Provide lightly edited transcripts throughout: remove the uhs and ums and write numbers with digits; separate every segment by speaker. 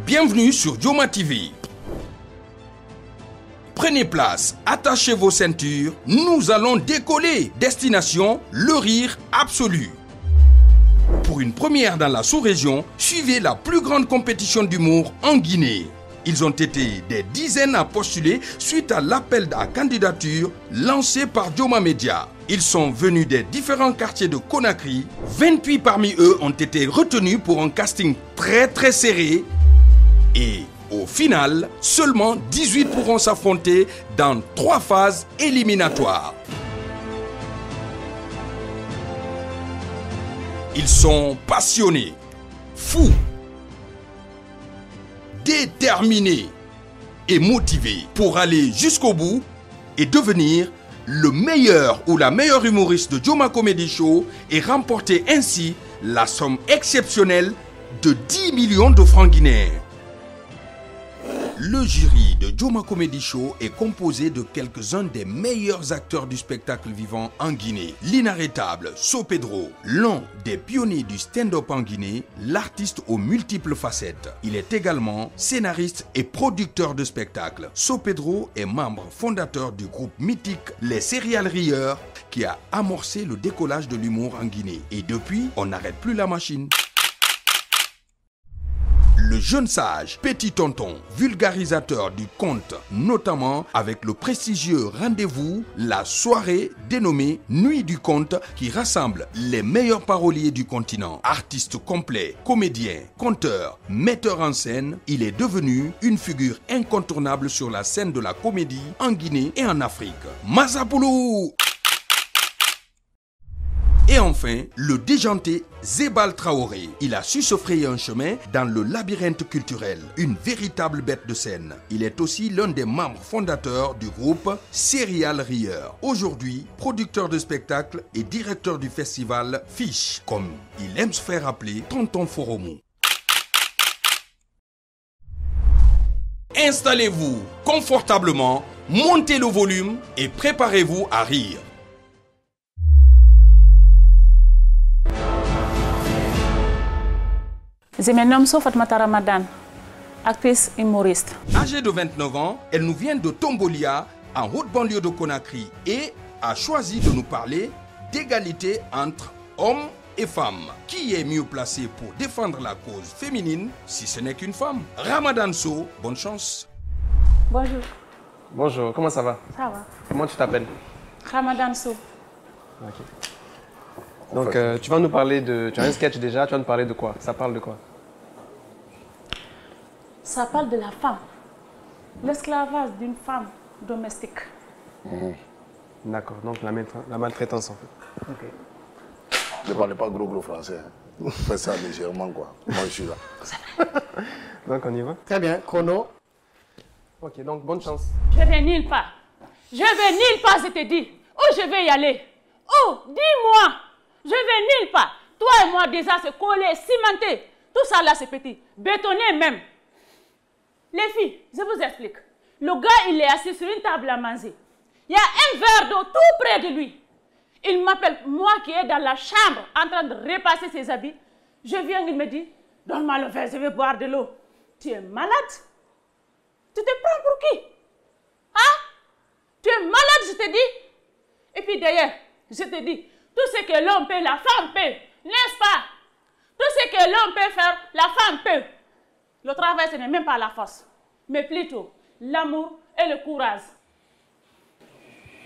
Speaker 1: Bienvenue sur Joma TV. Prenez place, attachez vos ceintures, nous allons décoller. Destination, le rire absolu. Pour une première dans la sous-région, suivez la plus grande compétition d'humour en Guinée. Ils ont été des dizaines à postuler suite à l'appel à candidature lancé par Joma Media. Ils sont venus des différents quartiers de Conakry. 28 parmi eux ont été retenus pour un casting très serré. Et au final, seulement 18 pourront s'affronter dans 3 phases éliminatoires. Ils sont passionnés, fous, déterminés et motivés pour aller jusqu'au bout et devenir le meilleur ou la meilleure humoriste de Joma Comedy Show et remporter ainsi la somme exceptionnelle de 10 millions de francs guinéens. Le jury de Joma Comedy Show est composé de quelques-uns des meilleurs acteurs du spectacle vivant en Guinée. L'inarrêtable So Pedro, l'un des pionniers du stand-up en Guinée, l'artiste aux multiples facettes. Il est également scénariste et producteur de spectacles. So Pedro est membre fondateur du groupe mythique Les Serial Rieurs qui a amorcé le décollage de l'humour en Guinée. Et depuis, on n'arrête plus la machine. Le jeune sage, petit tonton, vulgarisateur du conte, notamment avec le prestigieux rendez-vous, la soirée dénommée Nuit du conte qui rassemble les meilleurs paroliers du continent. Artiste complet, comédien, conteur, metteur en scène, il est devenu une figure incontournable sur la scène de la comédie en Guinée et en Afrique. Mazapoulou! Et enfin, le déjanté Zébal Traoré. Il a su se frayer un chemin dans le labyrinthe culturel. Une véritable bête de scène. Il est aussi l'un des membres fondateurs du groupe Serial Rieurs. Aujourd'hui, producteur de spectacles et directeur du festival Fiche, comme il aime se faire appeler Tonton Foromou. Installez-vous confortablement, montez le volume et préparez-vous à rire.
Speaker 2: Je me nomme Fatmata Ramadan, actrice humoriste.
Speaker 1: Âgée de 29 ans, elle nous vient de Tombolia, en haute banlieue de Conakry, et a choisi de nous parler d'égalité entre hommes et femmes. Qui est mieux placé pour défendre la cause féminine si ce n'est qu'une femme? Ramadan So, bonne chance.
Speaker 2: Bonjour.
Speaker 3: Bonjour, comment ça va?
Speaker 2: Ça va.
Speaker 3: Comment tu t'appelles?
Speaker 2: Ramadan So.
Speaker 3: Ok. Donc, tu vas nous parler de... Tu as un sketch déjà, tu vas nous parler de quoi? Ça parle de quoi?
Speaker 2: Ça parle de la femme. L'esclavage d'une femme domestique.
Speaker 3: D'accord, donc la maltraitance en fait.
Speaker 4: Ok. Ne parlez pas gros français. Hein. Fais ça légèrement quoi. Moi je suis là.
Speaker 3: Donc on y va?
Speaker 4: Très bien, chrono.
Speaker 3: Ok, donc bonne chance.
Speaker 2: Je vais nulle part. Je vais nulle part, je te dis. Où je vais y aller? Où? Dis-moi. Je vais nulle part. Toi et moi déjà c'est collé, cimenté. Tout ça là c'est petit. Bétonné même. Les filles, je vous explique. Le gars, il est assis sur une table à manger. Il y a un verre d'eau tout près de lui. Il m'appelle, moi qui est dans la chambre en train de repasser ses habits. Je viens, il me dit, donne-moi le verre, je vais boire de l'eau. Tu es malade? Tu te prends pour qui? Hein? Tu es malade, je te dis? Et puis d'ailleurs, je te dis, tout ce que l'homme peut, la femme peut. N'est-ce pas? Tout ce que l'homme peut faire, la femme peut. Le travail, ce n'est même pas la force, mais plutôt l'amour et le courage.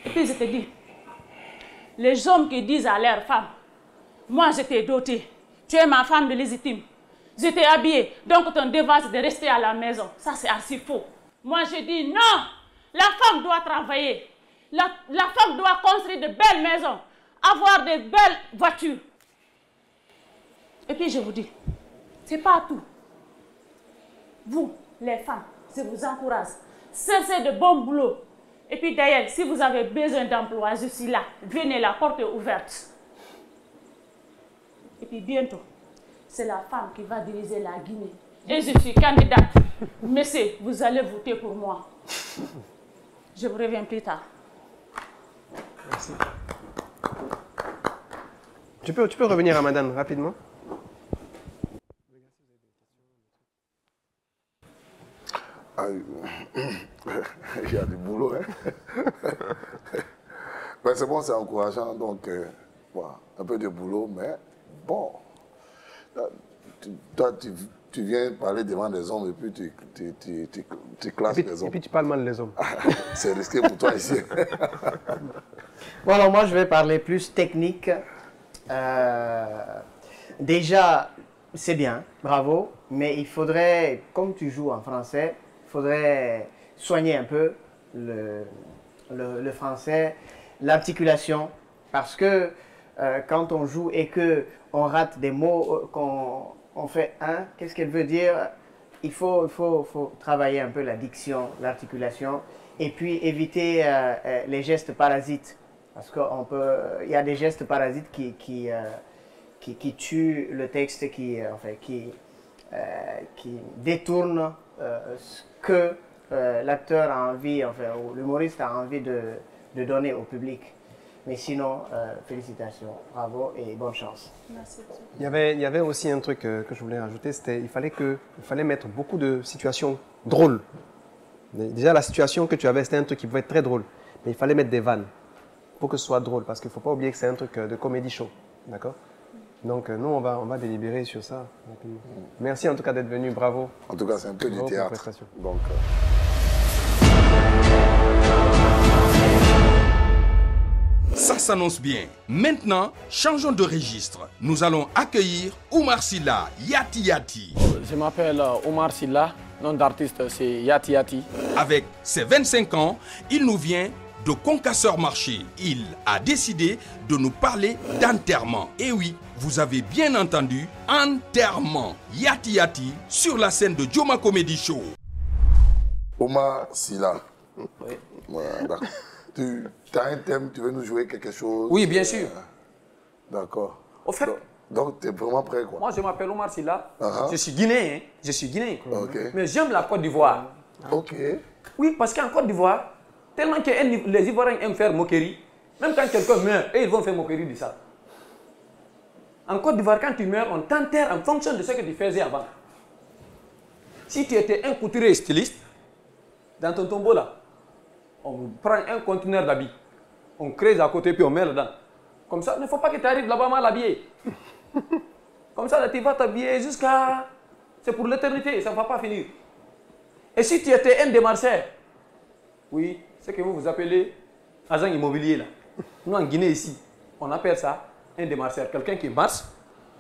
Speaker 2: Et puis je te dis, les hommes qui disent à leur femme, moi je t'ai dotée, tu es ma femme de légitime, je t'ai habillée, donc ton devoir c'est de rester à la maison. Ça c'est assez faux. Moi je dis non, la femme doit travailler, la femme doit construire de belles maisons, avoir de belles voitures. Et puis je vous dis, c'est pas tout. Vous, les femmes, je vous encourage. Cherchez de bons boulots. Et puis d'ailleurs, si vous avez besoin d'emploi, je suis là. Venez, la porte est ouverte. Et puis bientôt, c'est la femme qui va diriger la Guinée. Et je suis candidate. Messieurs, vous allez voter pour moi. Je vous reviens plus tard.
Speaker 3: Merci. Tu peux revenir à Madame rapidement?
Speaker 4: Ben, c'est bon, c'est encourageant. Donc, voilà, un peu de boulot, mais bon. Toi, tu viens parler devant des hommes et puis tu classes les hommes.
Speaker 3: Et puis tu parles mal des hommes.
Speaker 4: C'est risqué pour toi ici.
Speaker 5: Bon, alors moi, je vais parler plus technique. Déjà, c'est bien, bravo, mais il faudrait, comme tu joues en français, il faudrait soigner un peu le français, l'articulation, parce que quand on joue et qu'on rate des mots, qu'on fait un, qu'est-ce qu'elle veut dire? Il faut travailler un peu la diction, l'articulation, et puis éviter les gestes parasites, parce qu'il y a des gestes parasites qui tuent le texte, qui détournent ce que l'acteur a envie, ou l'humoriste a envie de donner au public. Mais sinon, félicitations, bravo et bonne chance.
Speaker 2: Merci.
Speaker 3: Il y avait aussi un truc que je voulais rajouter, c'était il fallait mettre beaucoup de situations drôles. Déjà, la situation que tu avais, c'était un truc qui pouvait être très drôle. Mais il fallait mettre des vannes pour que ce soit drôle, parce qu'il ne faut pas oublier que c'est un truc de comédie show. D'accord? Donc, nous, on va délibérer sur ça. Merci en tout cas d'être venu, bravo.
Speaker 4: En tout cas, c'est un peu du théâtre. Donc,
Speaker 1: Ça s'annonce bien. Maintenant, changeons de registre. Nous allons accueillir Oumar Sylla, Yati Yati.
Speaker 6: Je m'appelle Oumar Sylla, nom d'artiste c'est Yati Yati.
Speaker 1: Avec ses 25 ans, il nous vient de Concasseur-Marché. Il a décidé de nous parler d'enterrement. Et oui, vous avez bien entendu, enterrement. Yati Yati sur la scène de Joma Comedy Show.
Speaker 4: Oumar Sylla.
Speaker 6: Oui.
Speaker 4: Voilà, d'accord. Tu as un thème, tu veux nous jouer quelque chose?
Speaker 6: Oui, bien sûr.
Speaker 4: D'accord.
Speaker 6: Au fait,
Speaker 4: donc tu es vraiment prêt, quoi?
Speaker 6: moi je m'appelle Oumar Sylla.
Speaker 4: Uh-huh.
Speaker 6: Je suis guinéen. Je suis guinéen.
Speaker 4: Okay.
Speaker 6: Mais j'aime la Côte d'Ivoire.
Speaker 4: Ok.
Speaker 6: Oui, parce qu'en Côte d'Ivoire, tellement que les Ivoiriens aiment faire moquerie, même quand quelqu'un meurt, ils vont faire moquerie de ça. En Côte d'Ivoire, quand tu meurs, on t'enterre en fonction de ce que tu faisais avant. Si tu étais un couturier styliste, dans ton tombeau là, on prend un conteneur d'habits, on creuse à côté puis on met dedans. Comme ça, il ne faut pas que tu arrives là-bas mal habillé. Comme ça, tu vas t'habiller jusqu'à... C'est pour l'éternité, ça ne va pas finir. Et si tu étais un démarcheur, oui, c'est que vous appelez agent immobilier là. Nous en Guinée ici, on appelle ça un démarcheur. Quelqu'un qui marche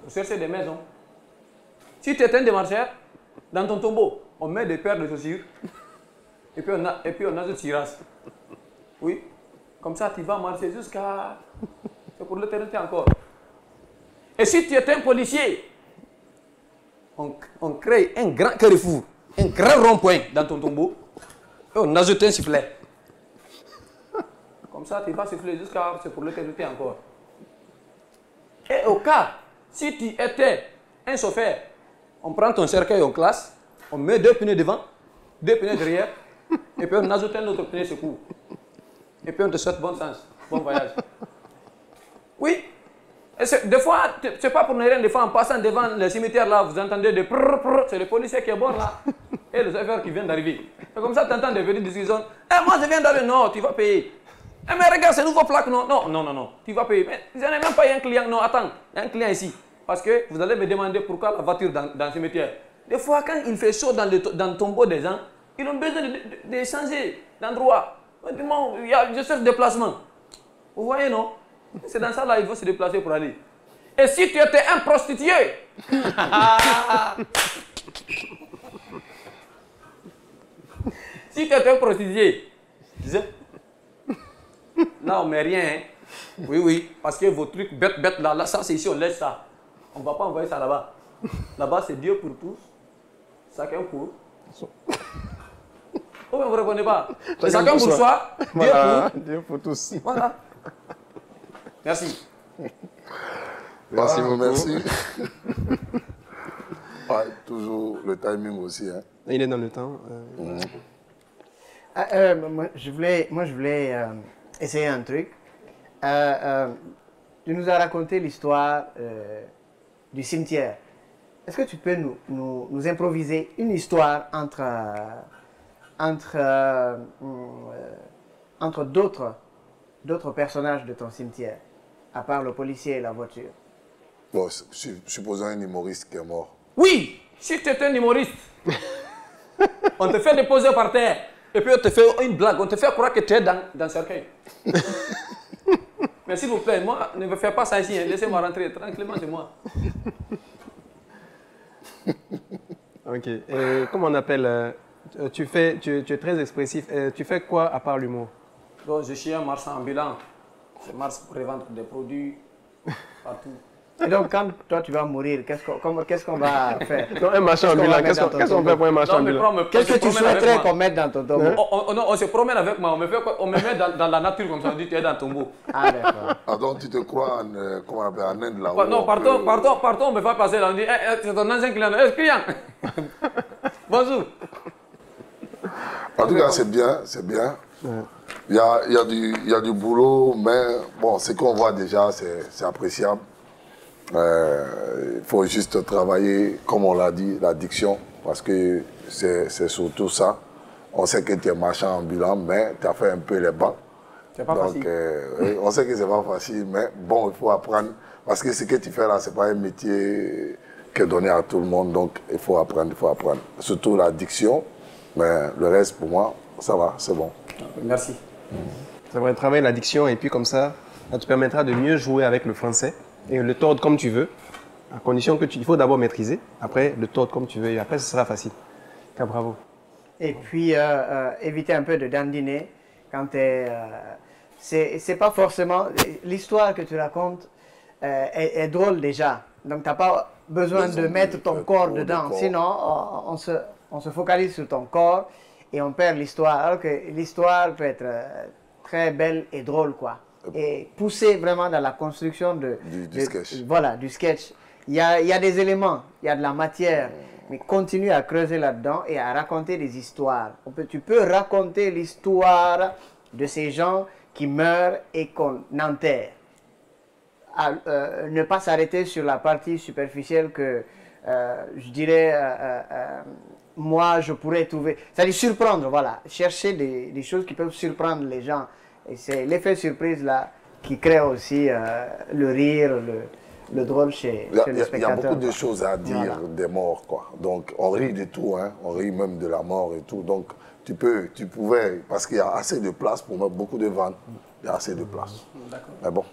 Speaker 6: pour chercher des maisons. Si tu es un démarcheur, dans ton tombeau, on met des paires de chaussures et puis on ajoute tirasse. Oui, comme ça tu vas marcher jusqu'à... C'est pour l'éternité encore. Et si tu es un policier, on crée un grand carrefour, un grand rond-point dans ton tombeau et on ajoute un sifflet. Comme ça tu vas siffler jusqu'à... C'est pour l'éternité encore. Et au cas, si tu étais un chauffeur, on prend ton cercueil, on classe, on met 2 pneus devant, 2 pneus derrière, et puis on ajoute un autre pneu secours. Et puis on te souhaite bon sens, bon voyage. Oui, et des fois, c'est pas pour ne rien, des fois en passant devant le cimetière là, vous entendez des prrr, prrr, c'est le policier qui est bon là, et le chauffeur qui vient d'arriver. Et comme ça, tu entends des petites discussions. Eh, moi je viens d'arriver, non, tu vas payer. Eh, mais regarde, c'est nouveau plaque, non, non, non, non, non, tu vas payer. Mais je n'ai même pas un client, non, attends, il y a un client ici. Parce que vous allez me demander pourquoi la voiture dans le cimetière. Des fois, quand il fait chaud dans le tombeau des gens, ils ont besoin de changer d'endroit. Je cherche déplacement. Vous voyez, non? C'est dans ça là, il faut se déplacer pour aller. Et si tu étais un prostitué, si tu étais un prostitué, là on met rien. Hein. Oui, oui, parce que vos trucs bêtes là, ça c'est ici, on laisse ça. On ne va pas envoyer ça là-bas. Là-bas, c'est Dieu pour tous, chacun pour. Oh, mais vous ne reprenez pas. Chacun pour soi,
Speaker 3: Voilà, Dieu pour tous.
Speaker 6: Voilà. Merci.
Speaker 4: Merci, merci. Ouais, toujours le timing aussi. Hein.
Speaker 3: Il est dans le temps.
Speaker 5: Moi, je voulais essayer un truc. Tu nous as raconté l'histoire du cimetière. Est-ce que tu peux nous improviser une histoire entre d'autres d'autres personnages de ton cimetière, à part le policier et la voiture?
Speaker 4: Bon, supposons un humoriste qui est mort.
Speaker 6: Oui, si tu es un humoriste, on te fait déposer par terre. Et puis on te fait une blague, on te fait croire que tu es dans le cercueil. Mais s'il vous plaît, moi, ne me faites pas ça ici. Hein. Laissez-moi rentrer tranquillement chez moi.
Speaker 3: Ok. Et comment on appelle tu es très expressif. Tu fais quoi à part l'humour?
Speaker 6: Donc, je suis un marchand ambulant. Je marche pour revendre des produits partout.
Speaker 5: Et donc, quand toi tu vas mourir, qu'est-ce qu'on va faire?
Speaker 3: Non, un marchand ambulant, qu'est-ce qu'on fait pour un marchand ambulant?
Speaker 5: Qu'est-ce que tu souhaiterais qu'on mette dans ton tombeau?
Speaker 6: On se promène avec moi, on me met dans la nature comme ça, on dit tu es dans le tombeau.
Speaker 5: Ah d'accord.
Speaker 4: Ah, donc tu te crois en, comment on appelle, en Inde là-haut?
Speaker 6: Non, partons, on me fait passer là, on dit c'est ton ancien client, client. Bonjour.
Speaker 4: En tout cas, c'est bien, c'est bien. Il y a du boulot, mais bon, ce qu'on voit déjà, c'est appréciable. Il faut juste travailler, comme on l'a dit, l'addiction, parce que c'est surtout ça. On sait que tu es marchand ambulant, mais tu as fait un peu les bancs.
Speaker 6: C'est pas facile.
Speaker 4: Oui, on sait que c'est pas facile, mais bon, il faut apprendre. Parce que ce que tu fais là, c'est pas un métier qui est donné à tout le monde, donc il faut apprendre, il faut apprendre. Surtout l'addiction, mais le reste, pour moi, ça va, c'est bon.
Speaker 6: Merci.
Speaker 3: Ça va travailler l'addiction et puis comme ça te permettra de mieux jouer avec le français et le tordre comme tu veux, à condition que il faut d'abord maîtriser, après le tordre comme tu veux et après ce sera facile. Ah, bravo.
Speaker 5: Et puis éviter un peu de dandiner quand tu es... c'est pas forcément... L'histoire que tu racontes est drôle déjà, donc tu n'as pas besoin de mettre ton corps dedans, sinon on se focalise sur ton corps et on perd l'histoire, alors que l'histoire peut être très belle et drôle, quoi. Et pousser vraiment dans la construction du
Speaker 4: sketch.
Speaker 5: Voilà, du sketch. Il y a des éléments, il y a de la matière, mais continue à creuser là-dedans et à raconter des histoires. Tu peux raconter l'histoire de ces gens qui meurent et qu'on enterre. Ne pas s'arrêter sur la partie superficielle que, je dirais, moi, je pourrais trouver. C'est-à-dire surprendre, voilà. Chercher des choses qui peuvent surprendre les gens. Et c'est l'effet surprise là qui crée aussi le rire, le drôle chez le spectateur.
Speaker 4: Il y a beaucoup de choses à dire des morts, quoi. Donc on rit de tout, hein. On rit même de la mort et tout. Donc tu pouvais, parce qu'il y a assez de place pour mettre beaucoup de vannes. Il y a assez de place. Mais bon,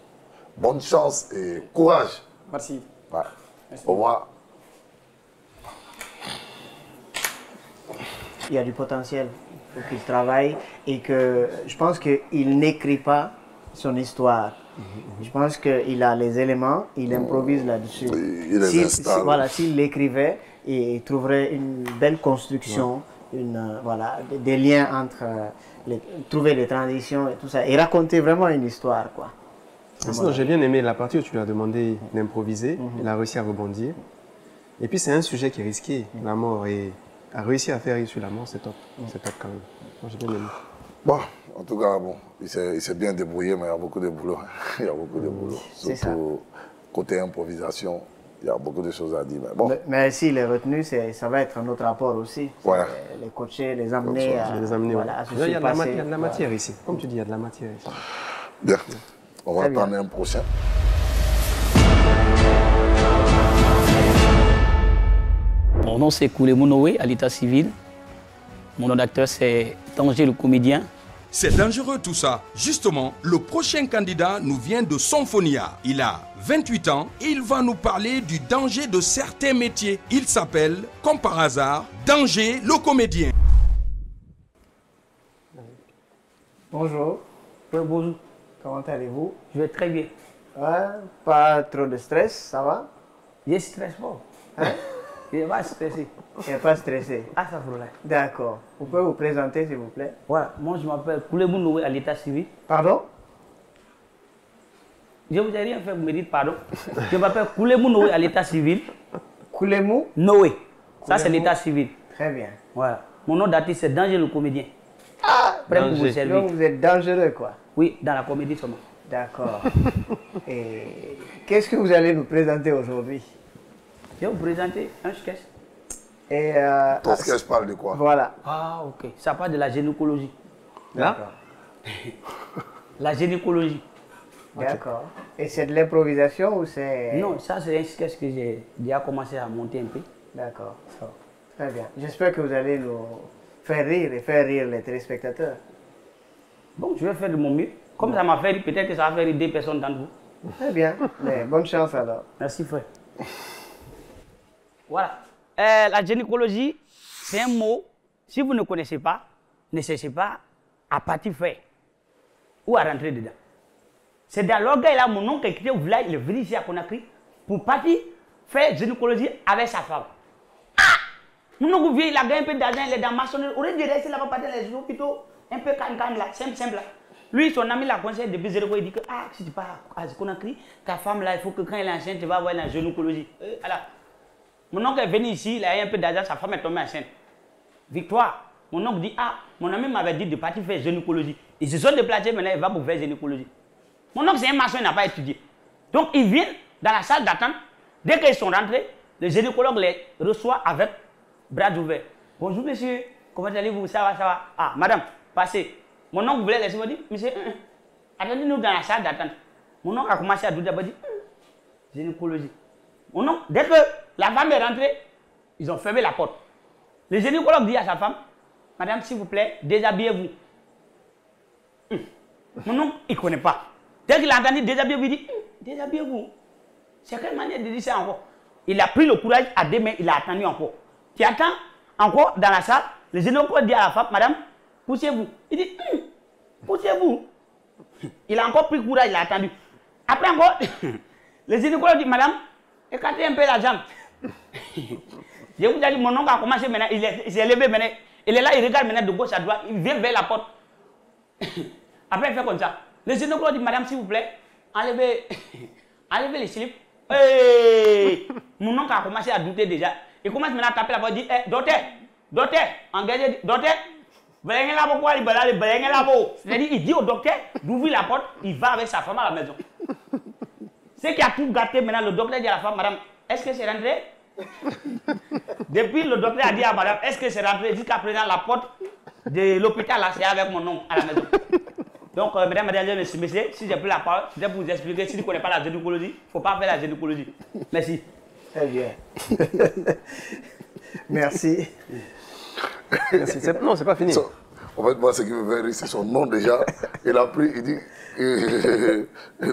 Speaker 4: bonne chance et courage.
Speaker 6: Merci.
Speaker 4: Ouais. Au revoir.
Speaker 5: Il y a du potentiel, il faut qu'il travaille et que je pense qu'il n'écrit pas son histoire. Je pense qu'il a les éléments, il improvise là-dessus.
Speaker 4: Il les installe.
Speaker 5: Voilà, s'il l'écrivait, il trouverait une belle construction, voilà, des liens entre, trouver des transitions et tout ça, et raconter vraiment une histoire, quoi.
Speaker 3: Sinon, j'ai bien aimé la partie où tu lui as demandé d'improviser, il a réussi à rebondir. Et puis c'est un sujet qui est risqué, la mort, et a réussi à faire rire sur la mort, c'est top. C'est top quand même. Moi, j'ai bien aimé.
Speaker 4: Bon, en tout cas, bon, il s'est bien débrouillé, mais il y a beaucoup de boulot. Il y a beaucoup de boulot. Surtout côté improvisation, il y a beaucoup de choses à dire. Mais bon.
Speaker 5: Mais s'il est retenu, ça va être un autre rapport aussi.
Speaker 4: Ouais.
Speaker 5: Les coacher, les amener à se
Speaker 3: il y a de la matière ici. Comme tu dis, il y a de la matière ici.
Speaker 4: Bien. On va attendre un prochain.
Speaker 7: Mon nom c'est Koulemou Noé, à l'état civil. Mon nom d'acteur c'est Danger le comédien.
Speaker 1: C'est dangereux tout ça. Justement, le prochain candidat nous vient de Symphonia. Il a 28 ans et il va nous parler du danger de certains métiers. Il s'appelle, comme par hasard, Danger le comédien.
Speaker 5: Bonjour.
Speaker 7: Oui, bonjour.
Speaker 5: Comment allez-vous?
Speaker 7: Je vais très bien.
Speaker 5: Ouais, pas trop de stress, ça va?
Speaker 7: Je stresse pas.
Speaker 5: Hein?
Speaker 7: Je ne vais pas stresser.
Speaker 5: Il n'est pas stressé.
Speaker 7: Ah, ça va.
Speaker 5: D'accord. Vous pouvez vous présenter, s'il vous plaît?
Speaker 7: Voilà, moi je m'appelle Koulemou Noé, à l'état civil.
Speaker 5: Pardon?
Speaker 7: Je ne vous ai rien fait, vous me dites pardon. Je m'appelle Koulemou Noé, à l'état civil.
Speaker 5: Koulemou
Speaker 7: Noé. Ça, c'est l'état civil.
Speaker 5: Très bien.
Speaker 7: Voilà. Mon nom d'artiste, c'est Danger le comédien.
Speaker 5: Ah!
Speaker 7: Prêt pour vous servir.
Speaker 5: Donc vous êtes dangereux, quoi.
Speaker 7: Oui, dans la comédie seulement.
Speaker 5: D'accord. Et qu'est-ce que vous allez nous présenter aujourd'hui?
Speaker 7: Je vais vous présenter un sketch.
Speaker 5: Et
Speaker 4: Ton sketch parle de quoi?
Speaker 5: Voilà.
Speaker 7: Ah, ok. Ça parle de la gynécologie.
Speaker 5: D'accord.
Speaker 7: La gynécologie.
Speaker 5: D'accord. Et c'est de l'improvisation ou c'est...
Speaker 7: Non, ça c'est un sketch que j'ai déjà commencé à monter un peu.
Speaker 5: D'accord. Très bien. J'espère que vous allez nous faire rire et faire rire les téléspectateurs.
Speaker 7: Bon, je vais faire de mon mieux. Comme ça m'a fait rire, peut-être que ça va faire rire 2 personnes d'entre vous.
Speaker 5: Très bien. Mais bonne chance alors.
Speaker 7: Merci frère. Voilà. La gynécologie, c'est un mot, si vous ne connaissez pas, ne cherchez pas à partir faire ou à rentrer dedans. C'est dans l'orgueil là, mon oncle qui était au village, il est venu ici à Conakry pour partir faire gynécologie avec sa femme. Ah! Mon oncle vient, il a gagné un peu d'argent, il est dans maçonnerie. On aurait dit rester là-bas, partir les hôpitaux, un peu calme là, simple là. Lui, son ami l'a conseillé depuis 0 ans, il dit que si tu pars à Conakry, ta femme là, il faut que quand elle est enceinte, tu vas avoir la gynécologie. Alors, mon oncle est venu ici, il a eu un peu d'argent, sa femme est tombée enceinte. Victoire, mon oncle dit, mon ami m'avait dit de partir faire gynécologie. Ils se sont déplacés, maintenant il va pour faire gynécologie. Mon oncle, c'est un maçon, il n'a pas étudié. Donc, ils viennent dans la salle d'attente. Dès qu'ils sont rentrés, le gynécologue les reçoit avec bras ouverts. Bonjour, monsieur. Comment allez-vous? Ça va, ça va. Ah, madame, passez. Mon oncle voulait laisser, il dit, monsieur, attendez-nous dans la salle d'attente. Mon oncle a commencé à douter, il dit, gynécologie. Mon oncle, dès que la femme est rentrée, ils ont fermé la porte. Le gynécologue dit à sa femme, madame, s'il vous plaît, déshabillez-vous. Mon oncle, il ne connaît pas. Dès qu'il a entendu déshabillez-vous, il dit, déshabillez-vous. C'est quelle manière de dire ça encore? Il a pris le courage à 2 mains, il a attendu encore. Tu attends encore dans la salle, le gynécologue dit à la femme, madame, poussez-vous. Il dit, poussez-vous. Il a encore pris courage, il a attendu. Après encore, le gynécologue dit, madame, écartez un peu la jambe. Je vous ai dit, mon oncle a commencé maintenant, il s'est levé maintenant. Il est là, il regarde maintenant de gauche à droite, il vient vers la porte. Après, il fait comme ça. Le gynécologue dit, madame, s'il vous plaît, enlevez les slips. Hey! Mon oncle a commencé à douter déjà. Il commence maintenant à taper la porte, il dit, docteur, engagez, docteur, c'est-à-dire, il dit au docteur d'ouvrir la porte, il va avec sa femme à la maison. C'est qui a tout gâté maintenant, le docteur dit à la femme, madame, est-ce que c'est rentré? Depuis, le docteur a dit à madame, est-ce que c'est rentré? Jusqu'à présent, la porte de l'hôpital, là, c'est avec mon oncle à la maison. Donc, mesdames, messieurs, si j'ai pris la parole, je vais vous expliquer, si tu ne connais pas la gynécologie, il ne faut pas faire la gynécologie. Merci.
Speaker 5: Très bien. Merci.
Speaker 3: Non, c'est pas fini.
Speaker 4: En fait, moi, ce qui me fait rire, c'est son nom déjà. Il a pris, il dit,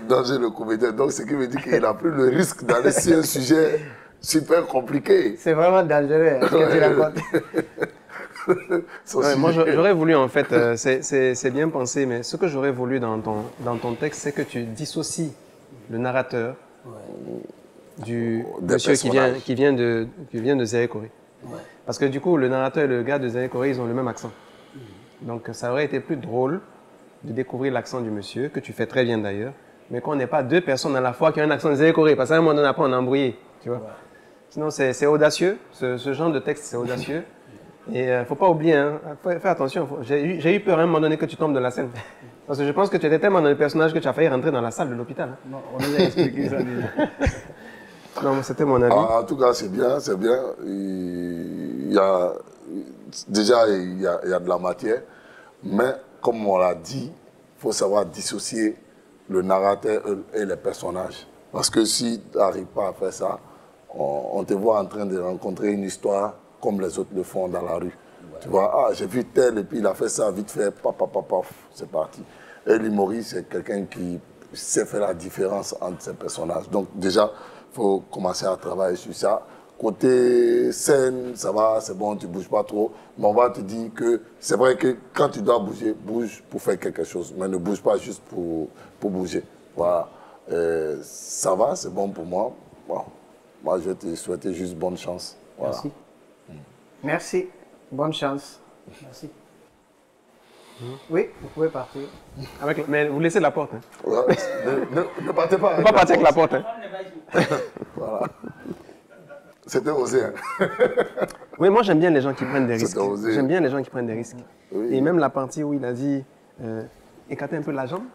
Speaker 4: danger le comédien. Donc, ce qui veut dire qu'il a pris le risque d'aller sur un sujet super compliqué.
Speaker 5: C'est vraiment dangereux, ce que tu racontes.
Speaker 3: Moi, j'aurais voulu, en fait, c'est bien pensé, mais ce que j'aurais voulu dans ton texte, c'est que tu dissocies le narrateur du monsieur qui vient de Zéré Corée. Ouais. Parce que du coup, le narrateur et le gars de Zéré Corée, ils ont le même accent. Donc, ça aurait été plus drôle de découvrir l'accent du monsieur, que tu fais très bien d'ailleurs, mais qu'on n'ait pas 2 personnes à la fois qui ont un accent de Zéré Corée, parce qu'à un moment donné, après, on a embrouillé, tu vois. Ouais. Sinon, c'est audacieux, ce genre de texte, c'est audacieux. Et il ne faut pas oublier, hein, fais attention, j'ai eu peur à un moment donné que tu tombes de la scène. Parce que je pense que tu étais tellement dans le personnage que tu as failli rentrer dans la salle de l'hôpital. Hein. Non, on nous a expliqué ça déjà. Non, c'était mon avis.
Speaker 4: En tout cas, c'est bien, c'est bien. Il y a de la matière, mais comme on l'a dit, il faut savoir dissocier le narrateur et les personnages. Parce que si tu n'arrives pas à faire ça, on te voit en train de rencontrer une histoire comme les autres le font dans la rue. Ouais. Tu vois, j'ai vu tel et puis il a fait ça vite fait, paf, c'est parti. Et l'humoriste, c'est quelqu'un qui sait faire la différence entre ces personnages. Donc déjà, il faut commencer à travailler sur ça. Côté scène, ça va, c'est bon, tu ne bouges pas trop. Mais on va te dire que c'est vrai que quand tu dois bouger, bouge pour faire quelque chose. Mais ne bouge pas juste pour bouger. Voilà. Ça va, c'est bon pour moi. Bon. Moi, je vais te souhaiter juste bonne chance. Voilà.
Speaker 5: Merci. Merci. Bonne chance. Merci. Oui, vous pouvez partir.
Speaker 3: Mais vous laissez la porte. Hein.
Speaker 4: Ouais, ne partez pas.
Speaker 3: Ne pas partir avec la porte. Hein.
Speaker 4: Voilà. C'était osé. Hein.
Speaker 3: Oui, moi j'aime bien les gens qui prennent des risques. J'aime bien les gens qui prennent des risques. Oui. Et même la partie où il a dit écarter un peu la jambe,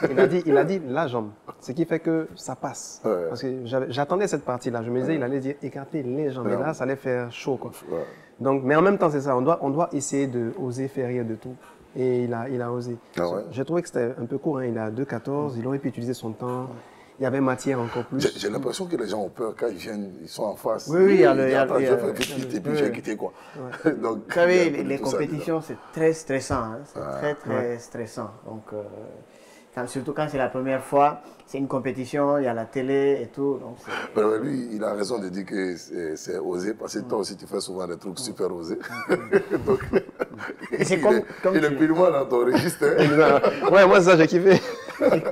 Speaker 3: il a dit la jambe. Ce qui fait que ça passe. Ouais. Parce que j'attendais cette partie-là. Je me disais, il allait dire écarter les jambes. Et là, ça allait faire chaud. Quoi. Ouais. Donc, mais en même temps, c'est ça. On doit essayer d'oser faire rire de tout. Et il a osé.
Speaker 4: Ah ouais.
Speaker 3: J'ai trouvé que c'était un peu court, hein. Il a 2,14, il aurait pu utiliser son temps. Il y avait matière encore plus.
Speaker 4: J'ai l'impression que les gens ont peur quand ils viennent, ils sont en face.
Speaker 5: Oui, oui, il y a le...
Speaker 4: Attends, je vais faire vite, vite, et puis je vais quitter quoi.
Speaker 3: Ouais.
Speaker 4: Donc,
Speaker 5: Vous savez,
Speaker 4: il y a un peu
Speaker 5: les
Speaker 4: tout ça,
Speaker 5: compétitions, c'est très stressant. Hein. C'est très stressant. Donc, surtout quand c'est la première fois, c'est une compétition, il y a la télé et tout. Donc
Speaker 4: mais lui, il a raison de dire que c'est osé, parce que toi aussi, tu fais souvent des trucs super osés. Donc,
Speaker 5: c'est comme
Speaker 4: il est plus loin dans ton registre. Hein.
Speaker 3: Ouais, moi, ça, j'ai kiffé.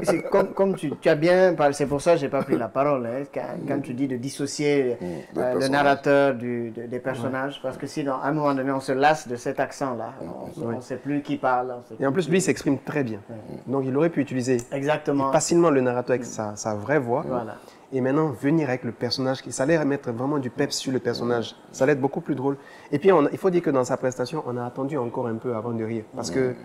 Speaker 5: C'est comme tu as bien parlé, c'est pour ça que je n'ai pas pris la parole, hein, quand tu dis de dissocier le narrateur des personnages, parce que sinon, à un moment donné, on se lasse de cet accent-là. On ne sait plus qui parle.
Speaker 3: Et en plus, lui, il s'exprime très bien. Donc, il aurait pu utiliser facilement le narrateur avec sa vraie voix.
Speaker 5: Voilà.
Speaker 3: Et maintenant, venir avec le personnage, ça allait mettre vraiment du peps sur le personnage. Ça allait être beaucoup plus drôle. Et puis, il faut dire que dans sa prestation, on a attendu encore un peu avant de rire. Parce que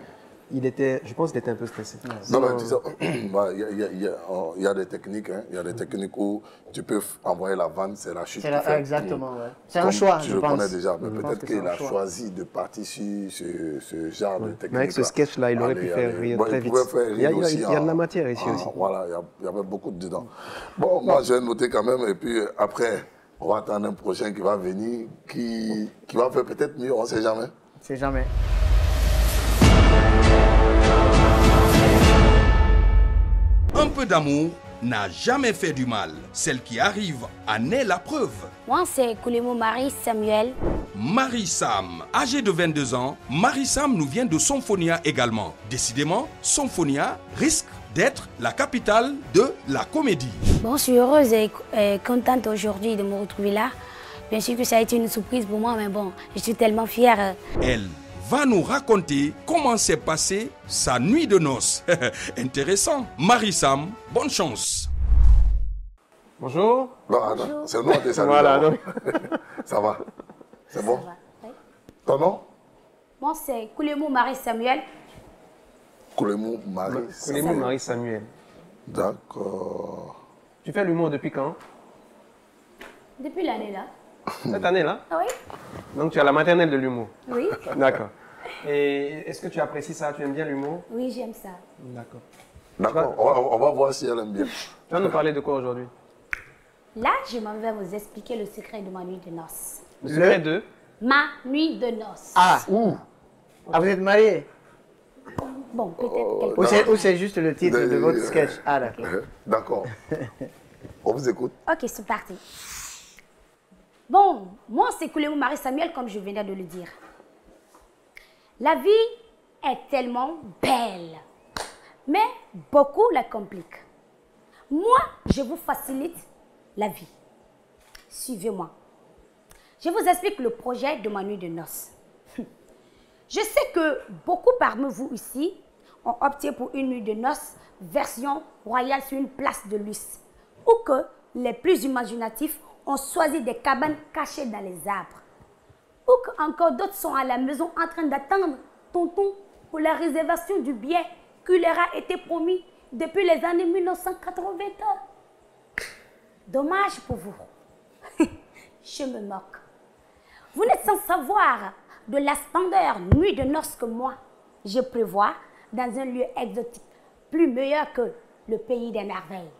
Speaker 3: je pense qu'il était un peu stressé.
Speaker 4: Non, mais tu sais, il y a des techniques, hein. Il y a des techniques où tu peux envoyer la vanne, c'est la chute.
Speaker 5: Exactement, ouais. C'est un choix,
Speaker 4: je pense. Connais déjà, mais peut-être qu'il a choisi de partir sur ce genre de technique.
Speaker 3: Mais avec ce sketch-là, il aurait pu faire rire très vite. Il y a de la matière ici aussi.
Speaker 4: Voilà, il y avait beaucoup dedans. Bon, moi, je vais noter quand même, et puis après, on va attendre un prochain qui va venir, qui va faire peut-être mieux, on ne sait jamais.
Speaker 5: C'est jamais.
Speaker 1: Un peu d'amour n'a jamais fait du mal. Celle qui arrive en est la preuve.
Speaker 8: Moi, c'est Koulimou Marie Samuel.
Speaker 1: Marie Sam, âgée de 22 ans, Marie Sam nous vient de Symphonia également. Décidément, Symphonia risque d'être la capitale de la comédie.
Speaker 8: Bon, je suis heureuse et contente aujourd'hui de me retrouver là. Bien sûr que ça a été une surprise pour moi, mais bon, je suis tellement fière.
Speaker 1: Elle va nous raconter comment s'est passée sa nuit de noces. Intéressant. Marie Sam, bonne chance.
Speaker 3: Bonjour.
Speaker 4: Non, c'est nous, on te salue.
Speaker 3: Voilà, donc.
Speaker 4: Ça va. C'est bon.
Speaker 8: Oui.
Speaker 4: Ton nom?
Speaker 8: Moi, c'est Koulimou Marie Samuel.
Speaker 4: Koulimou Marie Samuel.
Speaker 3: Koulimou Marie Samuel.
Speaker 4: D'accord.
Speaker 3: Tu fais l'humour depuis quand?
Speaker 8: Depuis l'année là.
Speaker 3: Cette année-là?
Speaker 8: Ah oui?
Speaker 3: Donc tu as la maternelle de l'humour?
Speaker 8: Oui.
Speaker 3: D'accord. Et est-ce que tu apprécies ça? Tu aimes bien l'humour?
Speaker 8: Oui, j'aime ça.
Speaker 3: D'accord.
Speaker 4: D'accord, on va voir si elle aime bien.
Speaker 3: Tu vas nous parler de quoi aujourd'hui?
Speaker 8: Là, je m'en vais vous expliquer le secret de ma nuit de noces.
Speaker 3: Le secret de?
Speaker 8: Ma nuit de noces.
Speaker 5: Ah, vous êtes mariés?
Speaker 8: Bon, peut-être quelque
Speaker 5: Ou c'est juste le titre de votre sketch? Ah, d'accord.
Speaker 4: D'accord. On vous écoute.
Speaker 8: Ok, c'est parti. Bon, moi, c'est Koulimou Marie Samuel, comme je venais de le dire. La vie est tellement belle, mais beaucoup la compliquent. Moi, je vous facilite la vie. Suivez-moi. Je vous explique le projet de ma nuit de noces. Je sais que beaucoup parmi vous ici ont opté pour une nuit de noces version royale sur une place de luxe, ou que les plus imaginatifs ont choisi des cabanes cachées dans les arbres, ou qu'encore d'autres sont à la maison en train d'attendre tonton pour la réservation du bien qui leur a été promis depuis les années 1980. Dommage pour vous. Je me moque. Vous n'êtes sans savoir de la splendeur nuit de noces que moi, je prévois dans un lieu exotique, plus meilleur que le pays des merveilles.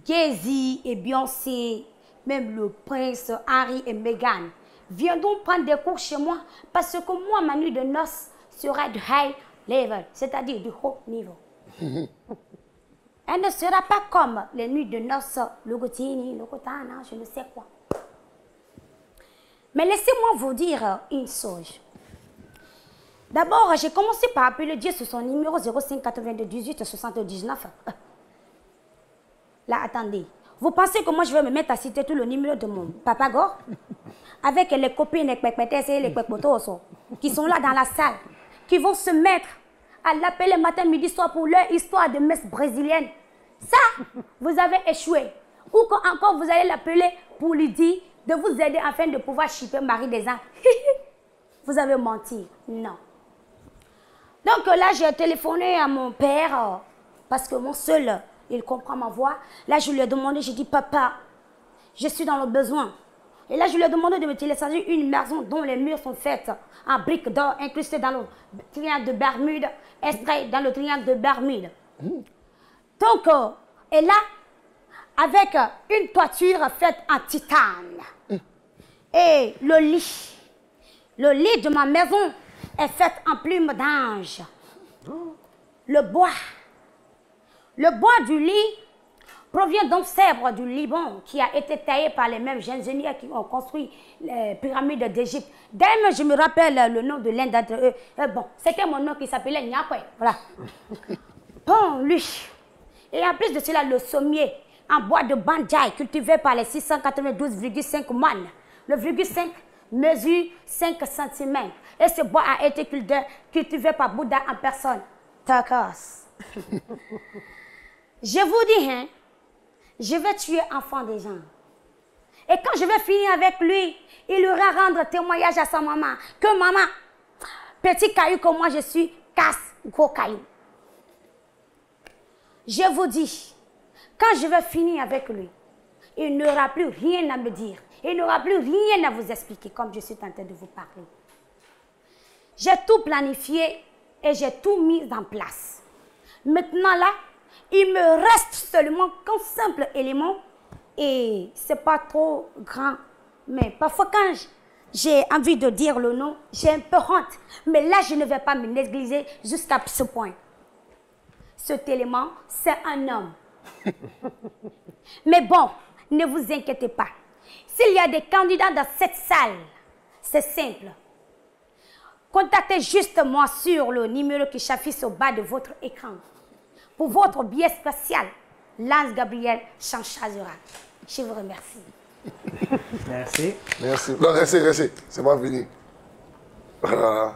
Speaker 8: Jay-Z et Beyoncé, même le prince Harry et Meghan, viendront prendre des cours chez moi parce que moi, ma nuit de noces sera de high level, c'est-à-dire du haut niveau. Elle ne sera pas comme les nuits de noces Logotini, Logotana, je ne sais quoi. Mais laissez-moi vous dire une chose. D'abord, j'ai commencé par appeler Dieu sur son numéro 05 82 18 79. Là, attendez. Vous pensez que moi, je vais me mettre à citer tout le numéro de mon papa Gore? Avec les copines, les pépétesses et les pépétos qui sont là dans la salle, qui vont se mettre à l'appeler matin, midi, soir pour leur histoire de messe brésilienne. Ça, vous avez échoué. Ou encore, vous allez l'appeler pour lui dire de vous aider afin de pouvoir chipper Marie des ans. Vous avez menti. Non. Donc là, j'ai téléphoné à mon père parce que mon seul, il comprend ma voix. Là, je lui ai demandé, j'ai dit, papa, je suis dans le besoin. Et là, je lui ai demandé de me télécharger une maison dont les murs sont faits en briques d'or incrustées dans le triangle de Bermude, extrait dans le triangle de Bermude. Donc, et là, avec une toiture faite en titane. Et le lit de ma maison est fait en plume d'ange. Le bois du lit provient d'un cèdre du Liban qui a été taillé par les mêmes ingénieurs qui ont construit les pyramides d'Égypte. D'ailleurs, je me rappelle le nom de l'un d'entre eux. Bon, c'était mon nom qui s'appelait Nyakwe. Voilà. Bon, lui. Et en plus de cela, le sommier en bois de banjai cultivé par les 692,5 man. Le virgule 5 mesure 5 cm. Et ce bois a été cultivé par Bouddha en personne. Takos. Je vous dis, hein, je vais tuer enfant des gens. Et quand je vais finir avec lui, il ira rendre témoignage à sa maman. Que maman, petit caillou comme moi je suis, casse gros caillou. Je vous dis, quand je vais finir avec lui, il n'aura plus rien à me dire. Il n'aura plus rien à vous expliquer comme je suis en train de vous parler. J'ai tout planifié et j'ai tout mis en place. Maintenant là, il me reste seulement qu'un simple élément et c'est pas trop grand. Mais parfois quand j'ai envie de dire le nom, j'ai un peu honte. Mais là, je ne vais pas me négliger jusqu'à ce point. Cet élément, c'est un homme. Mais bon, ne vous inquiétez pas. S'il y a des candidats dans cette salle, c'est simple. Contactez juste moi sur le numéro qui s'affiche au bas de votre écran. Pour votre billet spécial, Lance Gabriel Chanchazera. Je vous remercie.
Speaker 5: Merci.
Speaker 4: Merci. Non, restez. C'est pas fini. Voilà.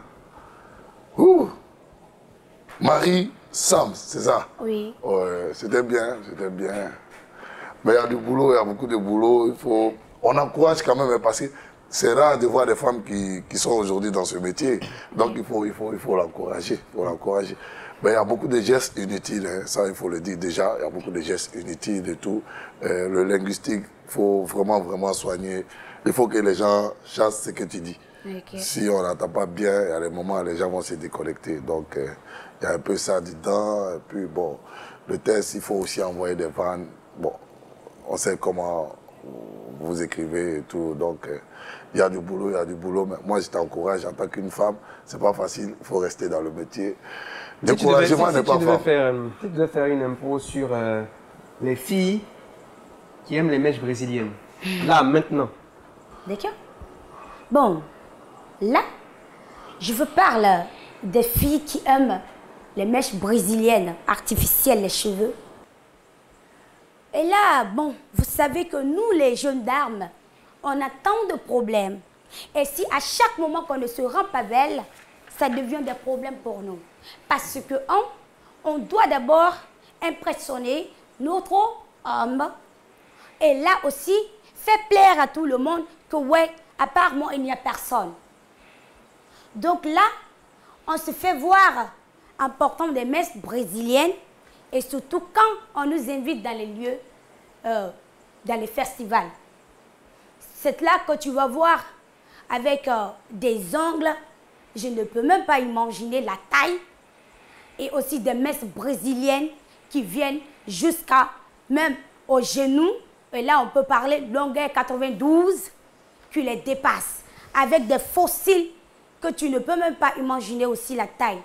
Speaker 4: Marie Sams, c'est ça?
Speaker 8: Oui.
Speaker 4: Ouais, c'était bien. Mais il y a du boulot, il y a beaucoup de boulot. On encourage quand même parce que c'est rare de voir des femmes qui sont aujourd'hui dans ce métier. Donc il faut l'encourager. Mais il y a beaucoup de gestes inutiles, hein. Ça il faut le dire déjà. Il y a beaucoup de gestes inutiles et tout. Le linguistique, il faut vraiment soigner. Il faut que les gens chassent ce que tu dis. Okay. Si on n'entend pas bien, il y a des moments où les gens vont se déconnecter. Donc il y a un peu ça dedans. Et puis bon, le test, il faut aussi envoyer des vannes. Bon, on sait comment vous écrivez et tout. Donc il y a du boulot. Mais moi, je t'encourage en tant qu'une femme. C'est pas facile, il faut rester dans le métier. Découragement n'est pas fort.
Speaker 3: Tu devais faire une impro sur les filles qui aiment les mèches brésiliennes. Là, maintenant.
Speaker 8: D'accord. Bon, là, je vous parle des filles qui aiment les mèches brésiliennes, artificielles, les cheveux. Et là, bon, vous savez que nous, les jeunes dames, on a tant de problèmes. Et si à chaque moment qu'on ne se rend pas belle, ça devient des problèmes pour nous. Parce que, on doit d'abord impressionner notre homme. Et là aussi, faire plaire à tout le monde que, ouais, à part moi, il n'y a personne. Donc là, on se fait voir en portant des messes brésiliennes. Et surtout quand on nous invite dans les lieux, dans les festivals. C'est là que tu vas voir avec des ongles. Je ne peux même pas imaginer la taille. Et aussi des messes brésiliennes qui viennent jusqu'à même aux genoux. Et là, on peut parler de longueur 92 qui les dépasse. Avec des fossiles que tu ne peux même pas imaginer aussi la taille.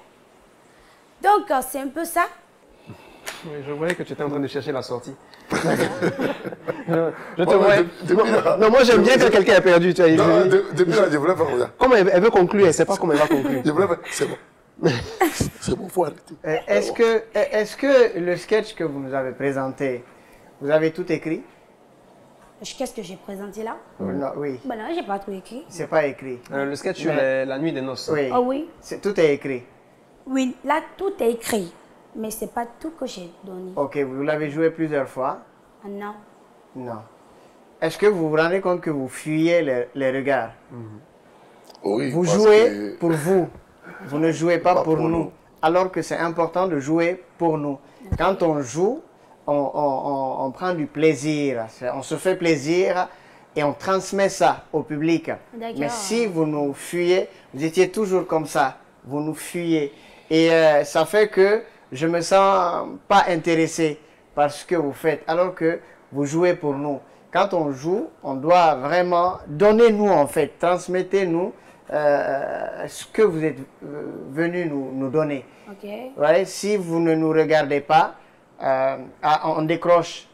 Speaker 8: Donc, c'est un peu ça.
Speaker 3: Oui, je voyais que tu étais en train de chercher la sortie. Je te voyais. Non, moi j'aime bien quand quelqu'un est perdu. Tu vois,
Speaker 4: depuis là, je voulais faire ça.
Speaker 3: Comme elle veut conclure, elle ne sait pas comment elle va conclure.
Speaker 4: Je voulais faire. C'est bon. C'est bon, il faut arrêter.
Speaker 5: Est-ce que le sketch que vous nous avez présenté, vous avez tout écrit?
Speaker 8: Qu'est-ce que j'ai présenté là?
Speaker 5: Non, oui.
Speaker 8: Ben non, j'ai pas tout écrit.
Speaker 5: C'est pas écrit.
Speaker 3: Le sketch sur la nuit des noces.
Speaker 5: Oui.
Speaker 8: Ah oui.
Speaker 5: Tout est écrit.
Speaker 8: Oui, là tout est écrit. Mais ce n'est pas tout que j'ai donné.
Speaker 5: Ok, vous l'avez joué plusieurs fois?
Speaker 8: Non.
Speaker 5: Non. Est-ce que vous vous rendez compte que vous fuyez les regards?
Speaker 4: Oui.
Speaker 5: Vous jouez pour vous. Vous ne jouez pas pour nous. Alors que c'est important de jouer pour nous. Quand on joue, on prend du plaisir. On se fait plaisir et on transmet ça au public. Mais si vous nous fuyez, vous étiez toujours comme ça, vous nous fuyez. Et ça fait que je me sens pas intéressé par ce que vous faites, alors que vous jouez pour nous. Quand on joue, on doit vraiment donner-nous en fait, transmettez-nous ce que vous êtes venu nous donner. Ouais, si vous ne nous regardez pas, on décroche.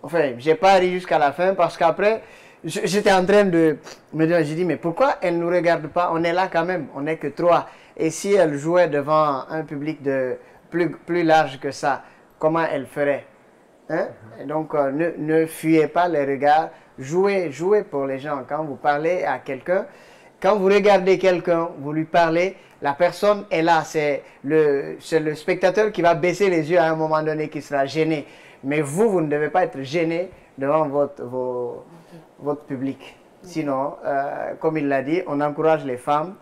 Speaker 5: Enfin, j'ai pas ri jusqu'à la fin parce qu'après, j'étais en train de me dire, j'ai dit, mais pourquoi elle ne nous regarde pas? On est là quand même, on n'est que 3. Et si elle jouait devant un public plus large que ça, comment elle ferait? Hein? Donc, ne fuyez pas les regards, jouez pour les gens. Quand vous parlez à quelqu'un, quand vous regardez quelqu'un, vous lui parlez, la personne est là, c'est le spectateur qui va baisser les yeux à un moment donné, qui sera gêné. Mais vous ne devez pas être gêné devant votre public. Sinon, comme il l'a dit, on encourage les femmes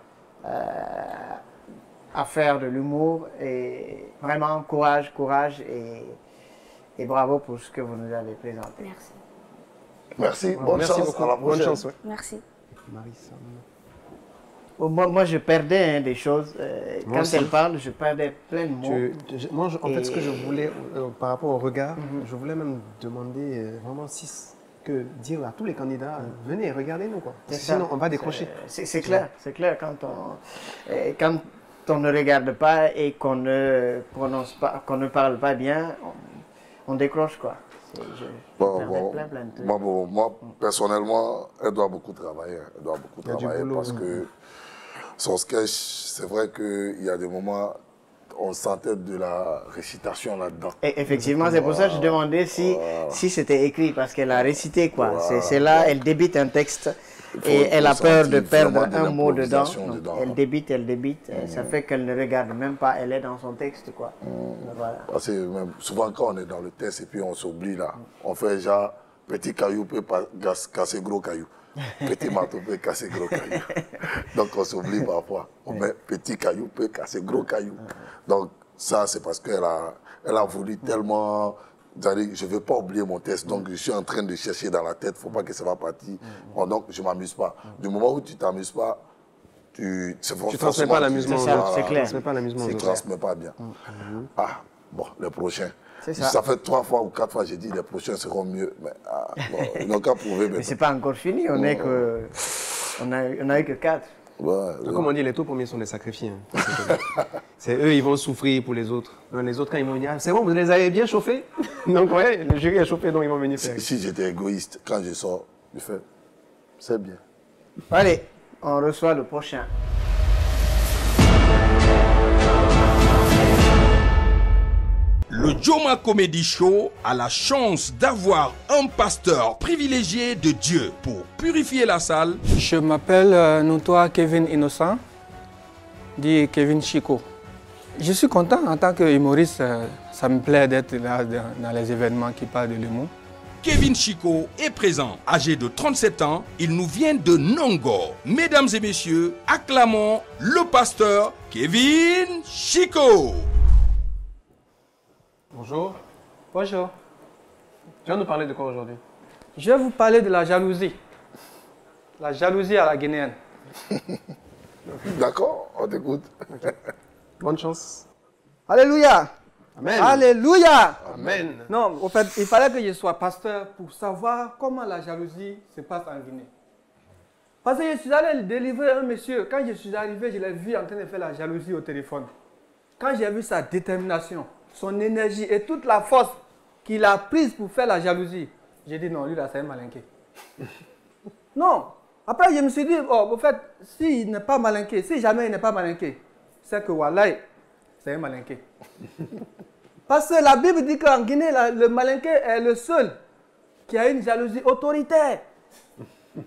Speaker 5: à faire de l'humour. Et vraiment, courage et bravo pour ce que vous nous avez présenté.
Speaker 8: Merci.
Speaker 4: Merci, bonne chance.
Speaker 3: Beaucoup.
Speaker 4: À la prochaine.
Speaker 3: Bonne chance, ouais.
Speaker 8: Merci.
Speaker 5: Moi, je perdais des choses. Quand elle parle, je perdais plein de mots.
Speaker 3: Moi, en fait, ce que je voulais, par rapport au regard, je voulais même demander vraiment dire à tous les candidats, venez, regardez-nous, quoi. Sinon, on va décrocher.
Speaker 5: C'est clair, c'est clair. Quand on ne regarde pas et qu'on ne prononce pas, qu'on ne parle pas bien, on décroche, quoi.
Speaker 4: Moi, personnellement, elle doit beaucoup travailler. Elle doit beaucoup travailler parce que son sketch, c'est vrai qu'il y a des moments, on sentait de la récitation là-dedans.
Speaker 5: Effectivement, c'est pour ça que je demandais si c'était écrit, parce qu'elle a récité, quoi. C'est là, elle débite un texte et elle a peur de perdre un mot dedans. Elle débite. Ça fait qu'elle ne regarde même pas, elle est dans son texte, quoi. Voilà.
Speaker 4: Parce que même souvent, quand on est dans le texte et puis on s'oublie là, on fait genre petit caillou peut casser gros caillou. Petit marteau peut casser gros caillou. Donc on s'oublie parfois. On met petit caillou peut casser gros caillou. Donc ça, c'est parce qu'elle a voulu tellement... Je ne veux pas oublier mon texte, donc je suis en train de chercher dans la tête, il ne faut pas que ça va partir. Donc je ne m'amuse pas. Du moment où tu ne t'amuses pas, tu
Speaker 3: ne transmets pas l'amusement.
Speaker 5: C'est clair.
Speaker 3: Tu ne
Speaker 4: transmets pas bien. Ah, bon, les prochains. Ça fait 3 fois ou 4 fois que j'ai dit les prochains seront mieux. Mais ils n'ont qu'à prouver.
Speaker 5: Mais ce n'est pas encore fini, on n'a eu que 4.
Speaker 3: Ouais, comme on dit, les tout premiers sont des sacrifiés. C'est eux, ils vont souffrir pour les autres. Les autres, quand ils vont dire, c'est bon, vous les avez bien chauffés. Donc, ouais, le jury est chauffé, donc ils vont venir faire.
Speaker 4: Si j'étais égoïste, quand je sors, je fais, c'est bien.
Speaker 5: Allez, on reçoit le prochain.
Speaker 1: Le Joma Comedy Show a la chance d'avoir un pasteur privilégié de Dieu pour purifier la salle.
Speaker 9: Je m'appelle Noutoa Kevin Innocent, dit Kevin Chico. Je suis content en tant qu'humoriste, ça me plaît d'être là dans les événements qui parlent de l'humour.
Speaker 1: Kevin Chico est présent, âgé de 37 ans, il nous vient de Nongor. Mesdames et messieurs, acclamons le pasteur Kevin Chico.
Speaker 3: Bonjour.
Speaker 9: Bonjour.
Speaker 3: Tu vas nous parler de quoi aujourd'hui?
Speaker 9: Je vais vous parler de la jalousie. La jalousie à la guinéenne.
Speaker 4: D'accord, on t'écoute.
Speaker 3: Okay. Bonne chance.
Speaker 9: Alléluia.
Speaker 3: Amen.
Speaker 9: Alléluia.
Speaker 3: Amen.
Speaker 9: Non, en fait, il fallait que je sois pasteur pour savoir comment la jalousie se passe en Guinée. Parce que je suis allé délivrer un monsieur. Quand je suis arrivé, je l'ai vu en train de faire la jalousie au téléphone. Quand j'ai vu sa détermination, son énergie et toute la force qu'il a prise pour faire la jalousie, j'ai dit non, lui là, c'est un malinqué. Non. Après, je me suis dit, oh, en fait, s'il n'est pas malinqué, si jamais il n'est pas malinqué, c'est que Wallahi, c'est un malinqué. Parce que la Bible dit qu'en Guinée, le malinqué est le seul qui a une jalousie autoritaire.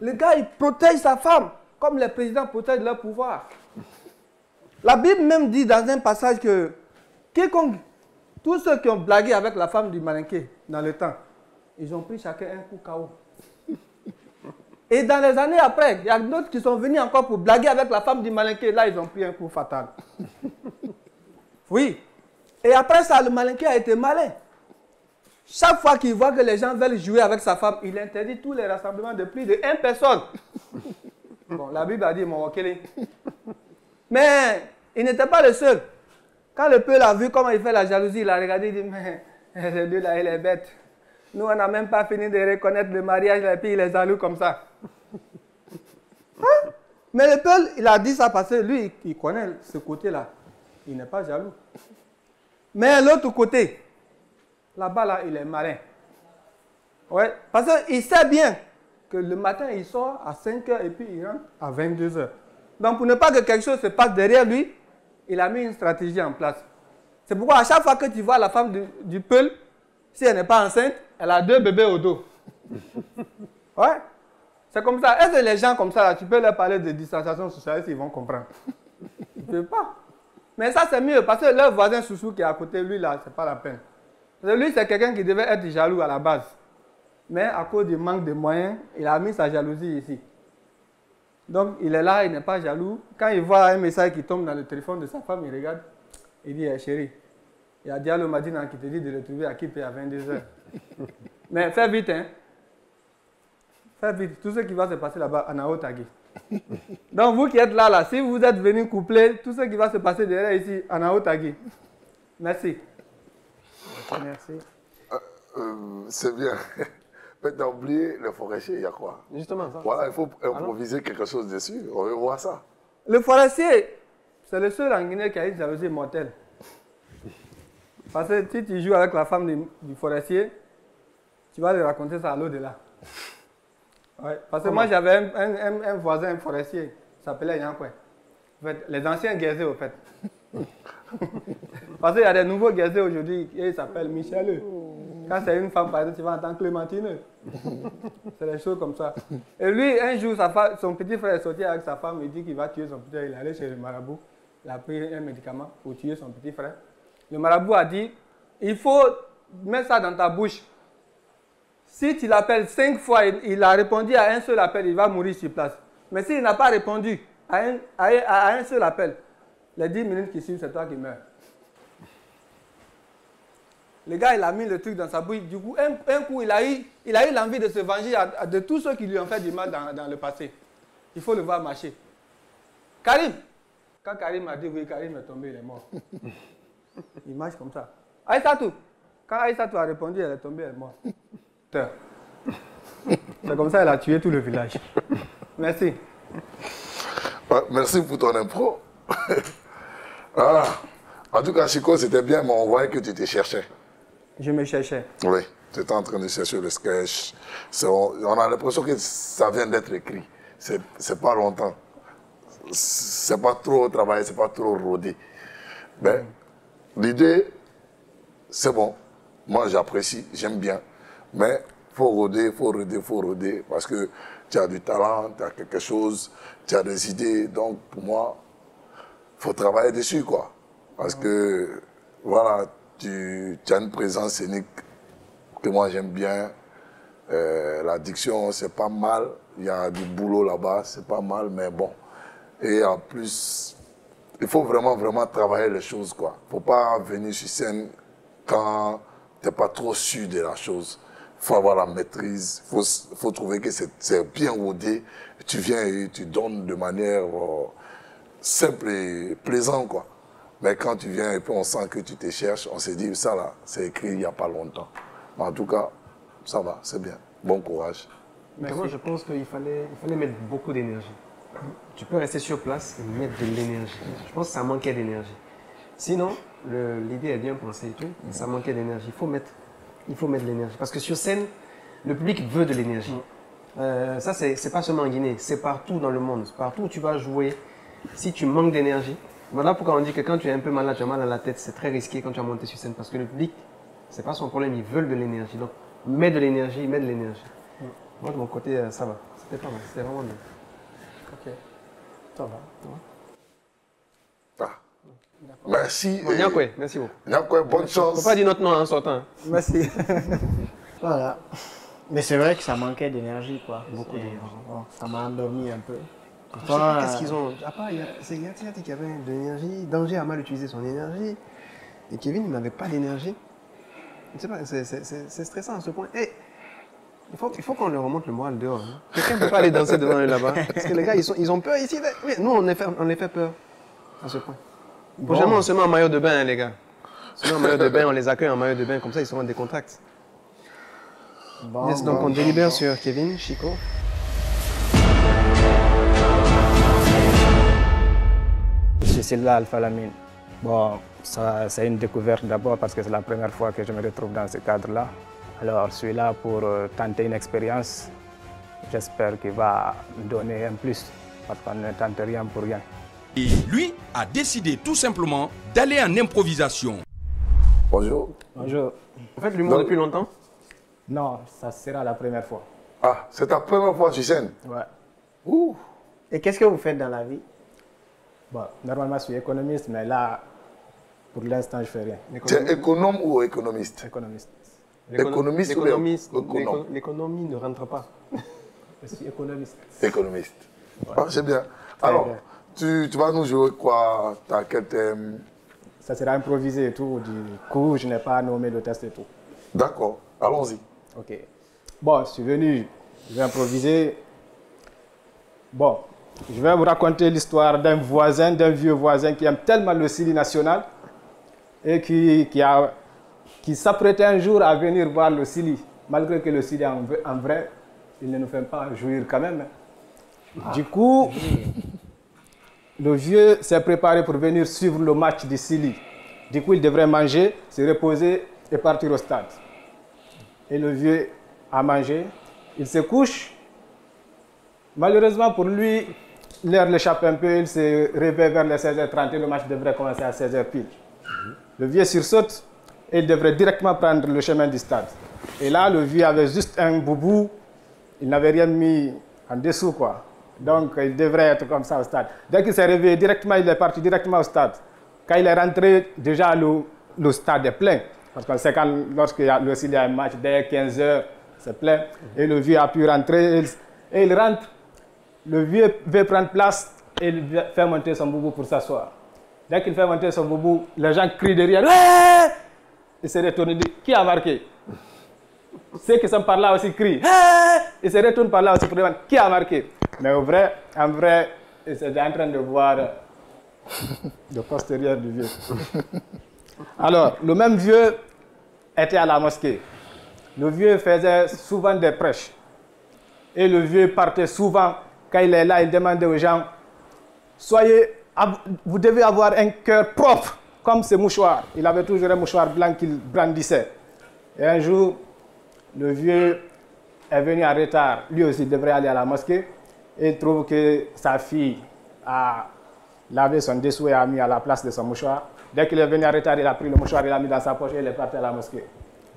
Speaker 9: Le gars, il protège sa femme, comme les présidents protègent leur pouvoir. La Bible même dit dans un passage que quiconque, tous ceux qui ont blagué avec la femme du malinqué dans le temps, ils ont pris chacun un coup KO. Et dans les années après, il y a d'autres qui sont venus encore pour blaguer avec la femme du malinqué. Là, ils ont pris un coup fatal. Oui. Et après ça, le malinqué a été malin. Chaque fois qu'il voit que les gens veulent jouer avec sa femme, il interdit tous les rassemblements de plus de 1 personne. Bon, la Bible a dit, mon wakili. Mais il n'était pas le seul. Quand le peuple a vu comment il fait la jalousie, il a regardé, il dit, mais ce Dieu là, il est bête. Nous, on n'a même pas fini de reconnaître le mariage, et puis il est jaloux comme ça. Hein? Mais le peuple, il a dit ça parce que lui, il connaît ce côté-là. Il n'est pas jaloux. Mais l'autre côté, là-bas, là, il est malin. Ouais, parce qu'il sait bien que le matin, il sort à 5 h et puis il rentre à 22 h. Donc, pour ne pas que quelque chose se passe derrière lui, il a mis une stratégie en place. C'est pourquoi à chaque fois que tu vois la femme du peuple, si elle n'est pas enceinte, elle a 2 bébés au dos. Ouais, c'est comme ça. Est-ce que les gens comme ça, là, tu peux leur parler de distanciation sociale, ils vont comprendre? Ils ne peuvent pas. Mais ça, c'est mieux parce que leur voisin chouchou qui est à côté, lui, là, c'est pas la peine. Parce que lui, c'est quelqu'un qui devait être jaloux à la base. Mais à cause du manque de moyens, il a mis sa jalousie ici. Donc, il est là, il n'est pas jaloux. Quand il voit un message qui tombe dans le téléphone de sa femme, il regarde. Il dit, chérie, il y a Diallo Madina qui te dit de le trouver à Kipé à 22 h. Mais fais vite, hein. Fais vite. Tout ce qui va se passer là-bas, en Aotagi. Donc, vous qui êtes là, si vous êtes venus coupler, tout ce qui va se passer derrière ici, en Aotagi. Merci.
Speaker 5: Merci.
Speaker 4: C'est bien. Mais t'as oublié le forestier, il y a quoi?
Speaker 3: Justement, ça.
Speaker 4: Voilà, il faut improviser quelque chose dessus. On veut voir ça.
Speaker 9: Le forestier, c'est le seul en Guinée qui a une jalousie mortelle. Parce que si tu joues avec la femme du forestier, tu vas lui raconter ça à l'au-delà. Ouais, parce que moi, j'avais un voisin, un forestier, il s'appelait Yankwe. En fait, les anciens guerriers, au fait. Parce qu'il y a des nouveaux guerriers aujourd'hui, et ils s'appellent Michel. Quand c'est une femme, par exemple, tu vas entendre Clémentine. C'est des choses comme ça. Et lui, un jour, son petit frère est sorti avec sa femme, il dit qu'il va tuer son petit frère. Il est allé chez le marabout, il a pris un médicament pour tuer son petit frère. Le marabout a dit, il faut mettre ça dans ta bouche. Si tu l'appelles 5 fois, il a répondu à un seul appel, il va mourir sur place. Mais s'il n'a pas répondu à un seul appel, les 10 minutes qui suivent, c'est toi qui meurs. Le gars, il a mis le truc dans sa bouche. Du coup, un coup, il a eu l'envie de se venger de tous ceux qui lui ont fait du mal dans le passé. Il faut le voir marcher. Karim. Quand Karim a dit oui, Karim est tombé, il est mort. Il marche comme ça. Aïssatou. Quand Aïssatou a répondu, elle est tombée, elle est morte. C'est comme ça qu'elle a tué tout le village. Merci.
Speaker 4: Merci pour ton impro. Ah. En tout cas, Chico, c'était bien, mais on voyait que tu te cherchais.
Speaker 9: Je me cherchais.
Speaker 4: Oui, tu étais en train de chercher le sketch. On a l'impression que ça vient d'être écrit. C'est pas longtemps. C'est pas trop travaillé, c'est pas trop rodé. Mais l'idée, c'est bon. Moi, j'apprécie, j'aime bien. Mais il faut roder, parce que tu as du talent, tu as quelque chose, tu as des idées. Donc, pour moi, il faut travailler dessus, quoi. Parce que, voilà, tu as une présence scénique que moi j'aime bien. La diction, c'est pas mal. Il y a du boulot là-bas, c'est pas mal, mais bon. Et en plus, il faut vraiment, vraiment travailler les choses, quoi. Il ne faut pas venir sur scène quand tu n'es pas trop sûr de la chose. Il faut avoir la maîtrise, il faut trouver que c'est bien rodé. Tu viens et tu donnes de manière simple et plaisante, quoi. Mais quand tu viens et puis on sent que tu te cherches, on s'est dit, ça là, c'est écrit il n'y a pas longtemps. Mais en tout cas, ça va, c'est bien. Bon courage.
Speaker 3: Moi, je pense qu'il fallait mettre beaucoup d'énergie. Tu peux rester sur place et mettre de l'énergie. Je pense que ça manquait d'énergie. Sinon, l'idée est bien pensée et tout, mais ça manquait d'énergie. Il faut mettre de l'énergie. Parce que sur scène, le public veut de l'énergie. Ça, c'est pas seulement en Guinée, c'est partout dans le monde. Partout où tu vas jouer, si tu manques d'énergie, voilà pourquoi on dit que quand tu es un peu malade, tu as mal à la tête, c'est très risqué quand tu vas monter sur scène. Parce que le public, c'est pas son problème, ils veulent de l'énergie. Donc, mets de l'énergie, mets de l'énergie. Moi, de mon côté, ça va. C'était pas mal, c'était vraiment bien.
Speaker 9: Ok, ça va.
Speaker 4: Ah. Merci.
Speaker 3: Nyankwe, merci beaucoup.
Speaker 4: Nyankwe, bonne chance.
Speaker 3: Il ne faut pas dire notre nom en sortant.
Speaker 9: Merci.
Speaker 5: Voilà. Mais c'est vrai que ça manquait d'énergie, quoi.
Speaker 3: Beaucoup d'énergie.
Speaker 5: Bon, ça m'a endormi un peu.
Speaker 3: Qu'est-ce qu'ils ont? À part, c'est Yati qui avait de l'énergie. Danger a mal utilisé son énergie. Et Kevin, il n'avait pas d'énergie. Je sais pas, c'est stressant à ce point. Et il faut qu'on leur remonte le moral dehors. Hein. Quelqu'un ne peut pas aller danser devant eux là-bas. Parce que les gars, ils ont peur ici. Oui, nous, on les fait peur à ce point. Prochainement, on se met en maillot de bain, hein, les gars. On se met en maillot de bain, on les accueille en maillot de bain. Comme ça, ils seront décontractés. Donc, on délibère sur Kevin, Chico.
Speaker 10: Je suis là, Alpha Lamine. Bon, ça, c'est une découverte d'abord parce que c'est la première fois que je me retrouve dans ce cadre-là. Alors, je suis là pour tenter une expérience. J'espère qu'il va me donner un plus parce qu'on ne tente rien pour rien.
Speaker 1: Et lui a décidé tout simplement d'aller en improvisation.
Speaker 4: Bonjour.
Speaker 10: Bonjour.
Speaker 3: Vous faites l'humour depuis longtemps?
Speaker 10: Non, ça sera la première fois.
Speaker 4: Ah, c'est ta première fois sur scène?
Speaker 10: Ouais.
Speaker 4: Ouh.
Speaker 5: Et qu'est-ce que vous faites dans la vie?
Speaker 10: Bon, normalement, je suis économiste, mais là, pour l'instant, je ne fais rien.
Speaker 4: Tu es économe ou économiste?
Speaker 10: Économiste.
Speaker 4: Économiste ou économe?
Speaker 3: L'économie ne rentre pas.
Speaker 10: Je suis économiste.
Speaker 4: Économiste.
Speaker 10: Ouais.
Speaker 4: Ah, c'est bien. Alors, tu vas nous jouer quoi? T'as quel thème?
Speaker 10: Ça sera improvisé et tout. Du coup, je n'ai pas nommé le test et tout.
Speaker 4: D'accord, allons-y.
Speaker 10: Ok. Bon, je suis venu, je vais improviser. Bon, je vais vous raconter l'histoire d'un voisin, d'un vieux voisin qui aime tellement le Sili national et qui s'apprêtait un jour à venir voir le Sili. Malgré que le Sili, en vrai, il ne nous fait pas jouir quand même. Du coup, le vieux s'est préparé pour venir suivre le match du Sili. Du coup, il devrait manger, se reposer et partir au stade. Et le vieux a mangé, il se couche. Malheureusement pour lui, l'heure l'échappe un peu, il se réveille vers les 16h30 et le match devrait commencer à 16h pile. Le vieux sursaute et il devrait directement prendre le chemin du stade. Et là, le vieux avait juste un boubou, il n'avait rien mis en dessous, quoi. Donc, il devrait être comme ça au stade. Dès qu'il s'est réveillé directement, il est parti directement au stade. Quand il est rentré, déjà le stade est plein. Parce qu'on sait que lorsqu'il y a un match, dès 15h, c'est plein. Et le vieux a pu rentrer. Et il rentre. Le vieux veut prendre place et il fait monter son boubou pour s'asseoir. Dès qu'il fait monter son boubou, les gens crient derrière. Ouais! Il se retourne et dit, qui a marqué? Ceux qui sont par là aussi crient. Hey! Il se retourne par là aussi pour demander, qui a marqué? Mais en vrai, il était en train de voir le postérieur du vieux. Alors, le même vieux était à la mosquée. Le vieux faisait souvent des prêches. Et le vieux partait souvent. Quand il est là, il demandait aux gens, vous devez avoir un cœur propre, comme ce mouchoir. Il avait toujours un mouchoir blanc qu'il brandissait. Et un jour, le vieux est venu en retard. Lui aussi devrait aller à la mosquée. Et il trouve que sa fille a lavé son dessous et a mis à la place de son mouchoir. Dès qu'il est venu en retard, il a pris le mouchoir, il l'a mis dans sa poche et il est parti à la mosquée.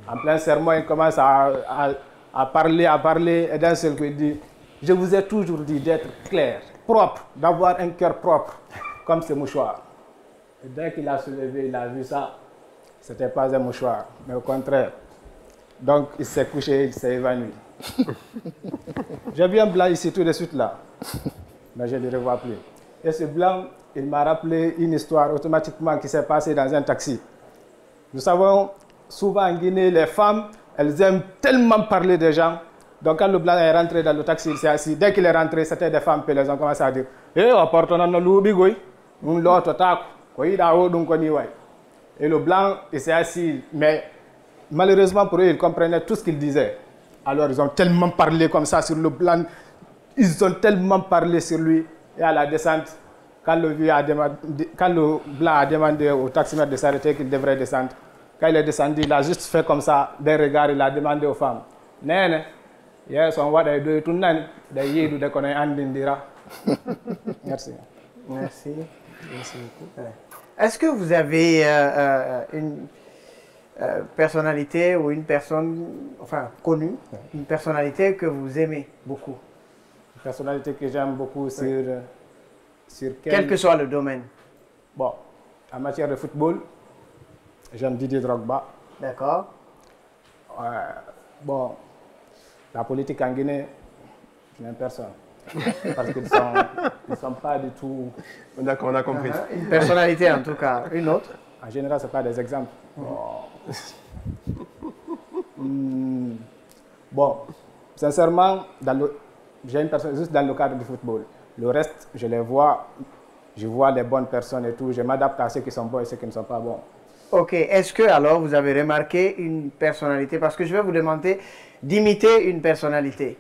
Speaker 10: En plein sermon, il commence à parler, et d'un seul coup, il dit, je vous ai toujours dit d'être clair, propre, d'avoir un cœur propre, comme ce mouchoir. Et dès qu'il a soulevé, il a vu ça, ce n'était pas un mouchoir, mais au contraire. Donc, il s'est couché, il s'est évanoui. J'ai vu un blanc ici tout de suite là, mais je ne le revois plus. Et ce blanc, il m'a rappelé une histoire automatiquement qui s'est passée dans un taxi. Nous savons, souvent en Guinée, les femmes, elles aiment tellement parler des gens. Donc quand le blanc est rentré dans le taxi, il s'est assis. Dès qu'il est rentré, c'était des femmes, puis elles ont commencé à dire « Eh, appartenant à l'oubigoy, nous l'autre taco, et le blanc, il s'est assis, mais malheureusement pour eux, ils comprenaient tout ce qu'il disait. Alors ils ont tellement parlé comme ça sur le blanc, ils ont tellement parlé sur lui. Et à la descente, quand le blanc a demandé au taximètre de s'arrêter, qu'il devrait descendre, quand il est descendu, il a juste fait comme ça, des regards, il a demandé aux femmes, « Néné, yes, on va de tout nan, de yédu de connaître andindira. » Merci.
Speaker 5: Merci. Merci beaucoup. Est-ce que vous avez une personnalité ou une personne, enfin connue, une personnalité que vous aimez beaucoup?
Speaker 10: Une personnalité que j'aime beaucoup sur
Speaker 5: quel que soit le domaine.
Speaker 10: Bon, en matière de football, j'aime Didier Drogba.
Speaker 5: D'accord.
Speaker 10: Bon, la politique en Guinée, je n'aime personne. Parce qu'ils ne sont pas du tout...
Speaker 3: D'accord, on a compris.
Speaker 5: Une personnalité en tout cas. Une autre?
Speaker 10: En général, ce n'est pas des exemples. Bon, sincèrement, j'ai une personne juste dans le cadre du football. Le reste, je les vois, je vois les bonnes personnes et tout. Je m'adapte à ceux qui sont bons et ceux qui ne sont pas bons.
Speaker 5: Ok, est-ce que alors vous avez remarqué une personnalité? Parce que je vais vous demander d'imiter une personnalité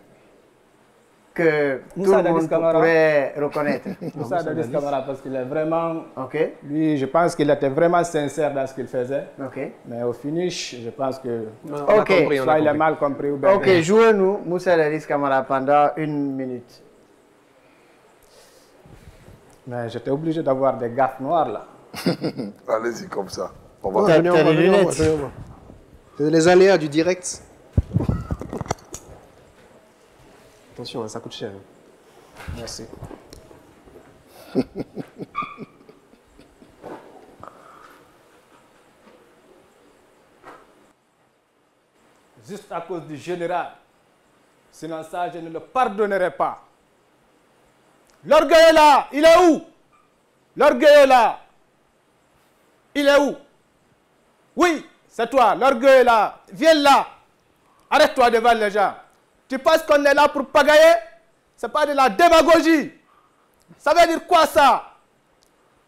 Speaker 5: que tout le monde pourrait reconnaître.
Speaker 10: Moussa Dadis Camara, parce qu'il est vraiment...
Speaker 5: Ok.
Speaker 10: Lui, je pense qu'il était vraiment sincère dans ce qu'il faisait.
Speaker 5: Ok.
Speaker 10: Mais au finish, je pense que...
Speaker 5: Ok.
Speaker 10: Soit il a mal compris ou bien...
Speaker 5: Ok, jouez-nous Moussa Dadis Camara pendant 1 minute.
Speaker 10: Mais j'étais obligé d'avoir des gaffes noires là.
Speaker 4: Allez-y comme ça. On
Speaker 5: va...
Speaker 3: T'as les lunettes. C'est les aléas du direct. Attention, ça coûte cher.
Speaker 10: Merci. Juste à cause du général. Sinon ça, je ne le pardonnerai pas. L'orgueil est là. Il est où? L'orgueil est là. Il est où? Oui, c'est toi. L'orgueil est là. Viens là. Arrête-toi devant les gens. Tu penses qu'on est là pour pagailler? Ce n'est pas de la démagogie. Ça veut dire quoi ça?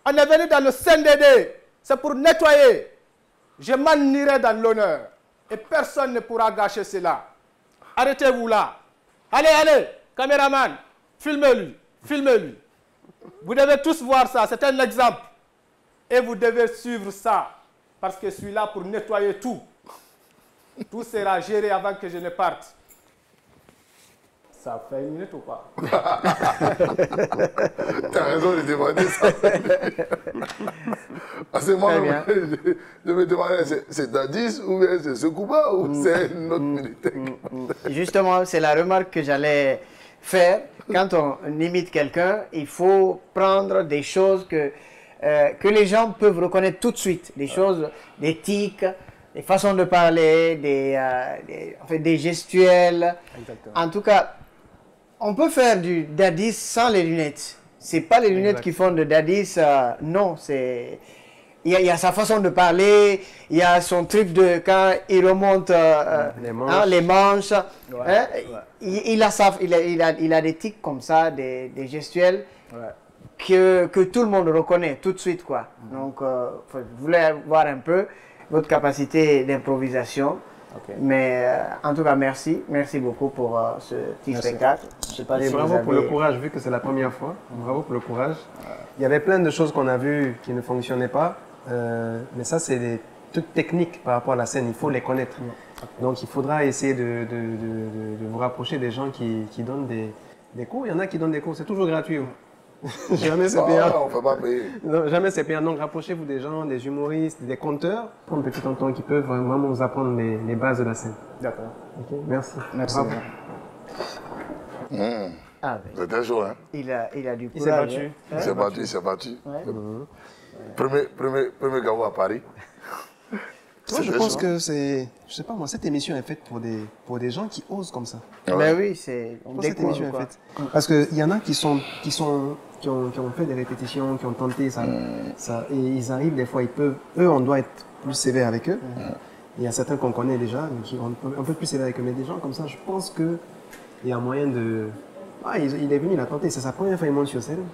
Speaker 10: On est venu dans le CNDD. C'est pour nettoyer. Je m'en irai dans l'honneur. Et personne ne pourra gâcher cela. Arrêtez-vous là. Allez, allez, caméraman, filmez-lui, filmez-lui. Vous devez tous voir ça, c'est un exemple. Et vous devez suivre ça. Parce que je suis là pour nettoyer tout. Tout sera géré avant que je ne parte. Ça fait 1 minute ou pas?
Speaker 4: T'as raison de demander ça. Parce que moi, je me demandais, c'est Dadis ou bien c'est Sekouba ou c'est une autre militaire?
Speaker 5: Justement, c'est la remarque que j'allais faire. Quand on imite quelqu'un, il faut prendre des choses que les gens peuvent reconnaître tout de suite. Des choses, des tics, des façons de parler, des gestuels.
Speaker 10: Exactement.
Speaker 5: En tout cas, on peut faire du Dadis sans les lunettes. C'est pas les lunettes qui font de Dadis, non. Il y a sa façon de parler, il y a son truc de quand il remonte les manches.
Speaker 10: Ouais,
Speaker 5: hein, il a des tics comme ça, des gestuels que tout le monde reconnaît tout de suite, quoi. Donc, je voulais voir un peu votre capacité d'improvisation. Okay. Mais en tout cas, merci beaucoup pour ce petit spectacle. Je sais pas
Speaker 3: et
Speaker 5: si
Speaker 3: bravo pour le courage, vu que c'est la première fois. Bravo pour le courage. Il y avait plein de choses qu'on a vues qui ne fonctionnaient pas, mais ça, c'est des trucs techniques par rapport à la scène. Il faut les connaître. Donc, il faudra essayer de vous rapprocher des gens qui donnent des cours. Il y en a qui donnent des cours, c'est toujours gratuit. Jamais c'est payant.
Speaker 4: On ne peut pas payer.
Speaker 3: Non, jamais c'est payant. Donc, rapprochez-vous des gens, des humoristes, des conteurs, un petit tonton qui peuvent vraiment vous apprendre les bases de la scène.
Speaker 10: D'accord.
Speaker 3: Okay, merci.
Speaker 10: Merci.
Speaker 4: C'était chaud, hein?
Speaker 5: Il a du courage.
Speaker 3: Il s'est battu.
Speaker 5: Hein?
Speaker 4: Il s'est battu. Ouais. Premier gars à Paris.
Speaker 3: Moi, je pense que c'est, je sais pas moi, cette émission est faite pour des gens qui osent comme ça.
Speaker 5: Ben oui, c'est.
Speaker 3: Cette émission est faite. Parce qu'il y en a qui ont fait des répétitions, qui ont tenté ça, et ils arrivent des fois, on doit être plus sévère avec eux. Il y a certains qu'on connaît déjà, mais qui ont un peu plus sévère avec eux. Mais des gens comme ça, je pense qu'il y a moyen de. Ah, il est venu, il a tenté, c'est sa première fois qu'il monte sur scène.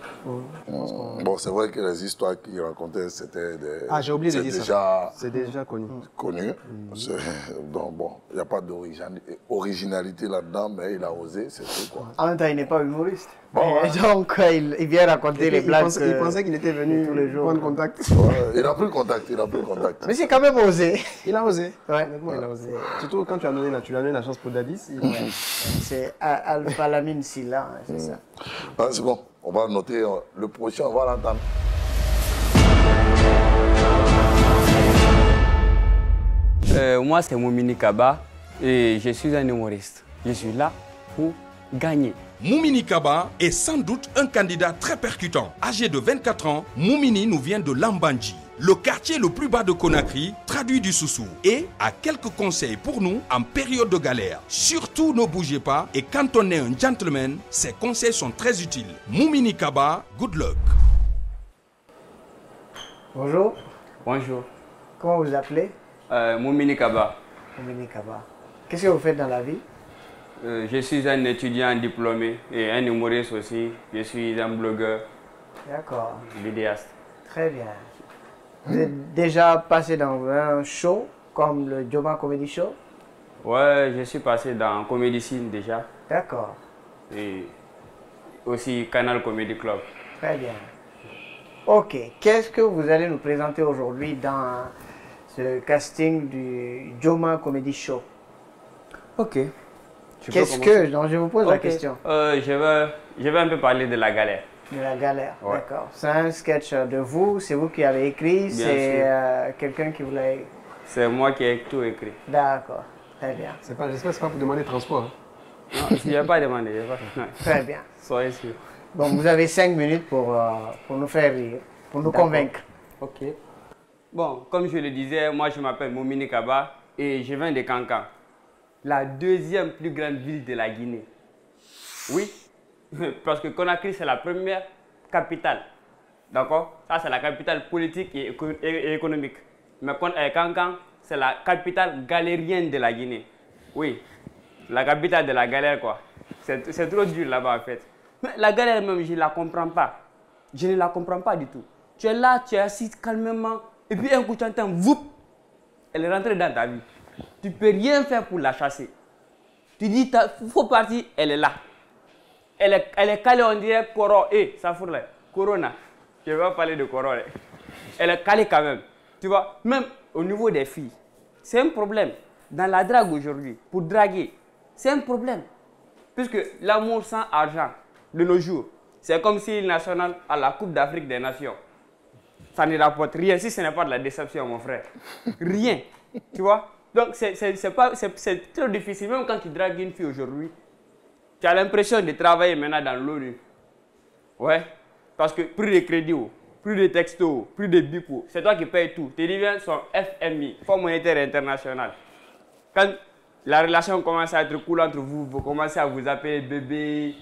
Speaker 4: Bon, c'est vrai que les histoires qu'il racontait, c'était des...
Speaker 3: Ah, j'ai oublié de dire ça.
Speaker 4: C'est déjà connu. Donc bon, il n'y a pas d'originalité là-dedans, mais il a osé, c'est tout, quoi.
Speaker 5: En même temps, il n'est pas humoriste.
Speaker 4: Bon,
Speaker 5: donc, il vient raconter les blagues.
Speaker 3: Il pensait qu'il était venu tous les jours prendre contact.
Speaker 4: Ouais, il a pris contact,
Speaker 5: Mais c'est quand même osé.
Speaker 3: Il a osé.
Speaker 5: Ouais.
Speaker 3: Il a osé. Surtout quand tu lui as donné la chance pour Dadis.
Speaker 5: C'est Alpha Lamine Silla, c'est ça.
Speaker 4: Ah, c'est bon, on va noter le prochain, on va l'entendre.
Speaker 11: Moi, c'est Moumini Kaba et je suis un humoriste. Je suis là pour gagner.
Speaker 1: Moumini Kaba est sans doute un candidat très percutant. Âgé de 24 ans, Moumini nous vient de Lambanji, le quartier le plus bas de Conakry, traduit du Soussou, et a quelques conseils pour nous en période de galère. Surtout ne bougez pas, et quand on est un gentleman, ces conseils sont très utiles. Moumini Kaba, good luck.
Speaker 5: Bonjour.
Speaker 11: Bonjour.
Speaker 5: Comment vous appelez?
Speaker 11: Moumini Kaba.
Speaker 5: Moumini Kaba. Qu'est-ce que vous faites dans la vie?
Speaker 11: Je suis un étudiant diplômé et un humoriste aussi. Je suis un blogueur.
Speaker 5: D'accord.
Speaker 11: Vidéaste.
Speaker 5: Très bien. Vous êtes déjà passé dans un show comme le Joma Comedy Show?
Speaker 11: Ouais, je suis passé dans Comedy Scene déjà.
Speaker 5: D'accord.
Speaker 11: Et aussi Canal Comedy Club.
Speaker 5: Très bien. Ok, qu'est-ce que vous allez nous présenter aujourd'hui dans ce casting du Joma Comedy Show?
Speaker 11: Ok.
Speaker 5: Qu'est-ce que... Donc je vous pose la question.
Speaker 11: Je vais un peu parler de la galère.
Speaker 5: De la galère,
Speaker 11: Ouais.
Speaker 5: d'accord. C'est un sketch de vous, c'est vous qui avez écrit, c'est quelqu'un qui vous l'a...
Speaker 11: C'est moi qui ai tout écrit.
Speaker 5: D'accord, très bien.
Speaker 3: J'espère que ce n'est pas pour demander transport. Hein.
Speaker 11: Non, je n'ai pas demandé.
Speaker 5: Très bien.
Speaker 11: Soyez sûr.
Speaker 5: Donc vous avez 5 minutes pour nous faire rire, pour nous convaincre.
Speaker 11: Ok. Bon, comme je le disais, moi je m'appelle Moumini Kaba et je viens de Kankan, la deuxième plus grande ville de la Guinée. Oui, parce que Conakry c'est la première capitale. D'accord? Ça c'est la capitale politique et économique. Mais Kankan c'est la capitale galérienne de la Guinée. Oui, la capitale de la galère quoi. C'est trop dur là-bas en fait. Mais la galère même, je ne la comprends pas. Je ne la comprends pas du tout. Tu es là, tu es assis calmement, et puis un coup tu entends, voup, elle est rentrée dans ta vie. Tu ne peux rien faire pour la chasser. Tu dis, il faut partir, elle est là. Elle est calée, on dirait, ça fout là. Corona. Je ne vais pas parler de corona. Elle est calée quand même. Tu vois, même au niveau des filles, c'est un problème. Dans la drague aujourd'hui, pour draguer, c'est un problème. Puisque l'amour sans argent, de nos jours, c'est comme si le national à la Coupe d'Afrique des Nations. Ça ne rapporte rien si ce n'est pas de la déception, mon frère. Rien. Tu vois? Donc, c'est trop difficile. Même quand tu dragues une fille aujourd'hui, tu as l'impression de travailler maintenant dans l'ONU. Ouais. Parce que plus de crédits, plus de textos, plus de bipots, c'est toi qui payes tout. Tu deviens son FMI, Fonds monétaire international. Quand la relation commence à être cool entre vous, vous commencez à vous appeler bébé,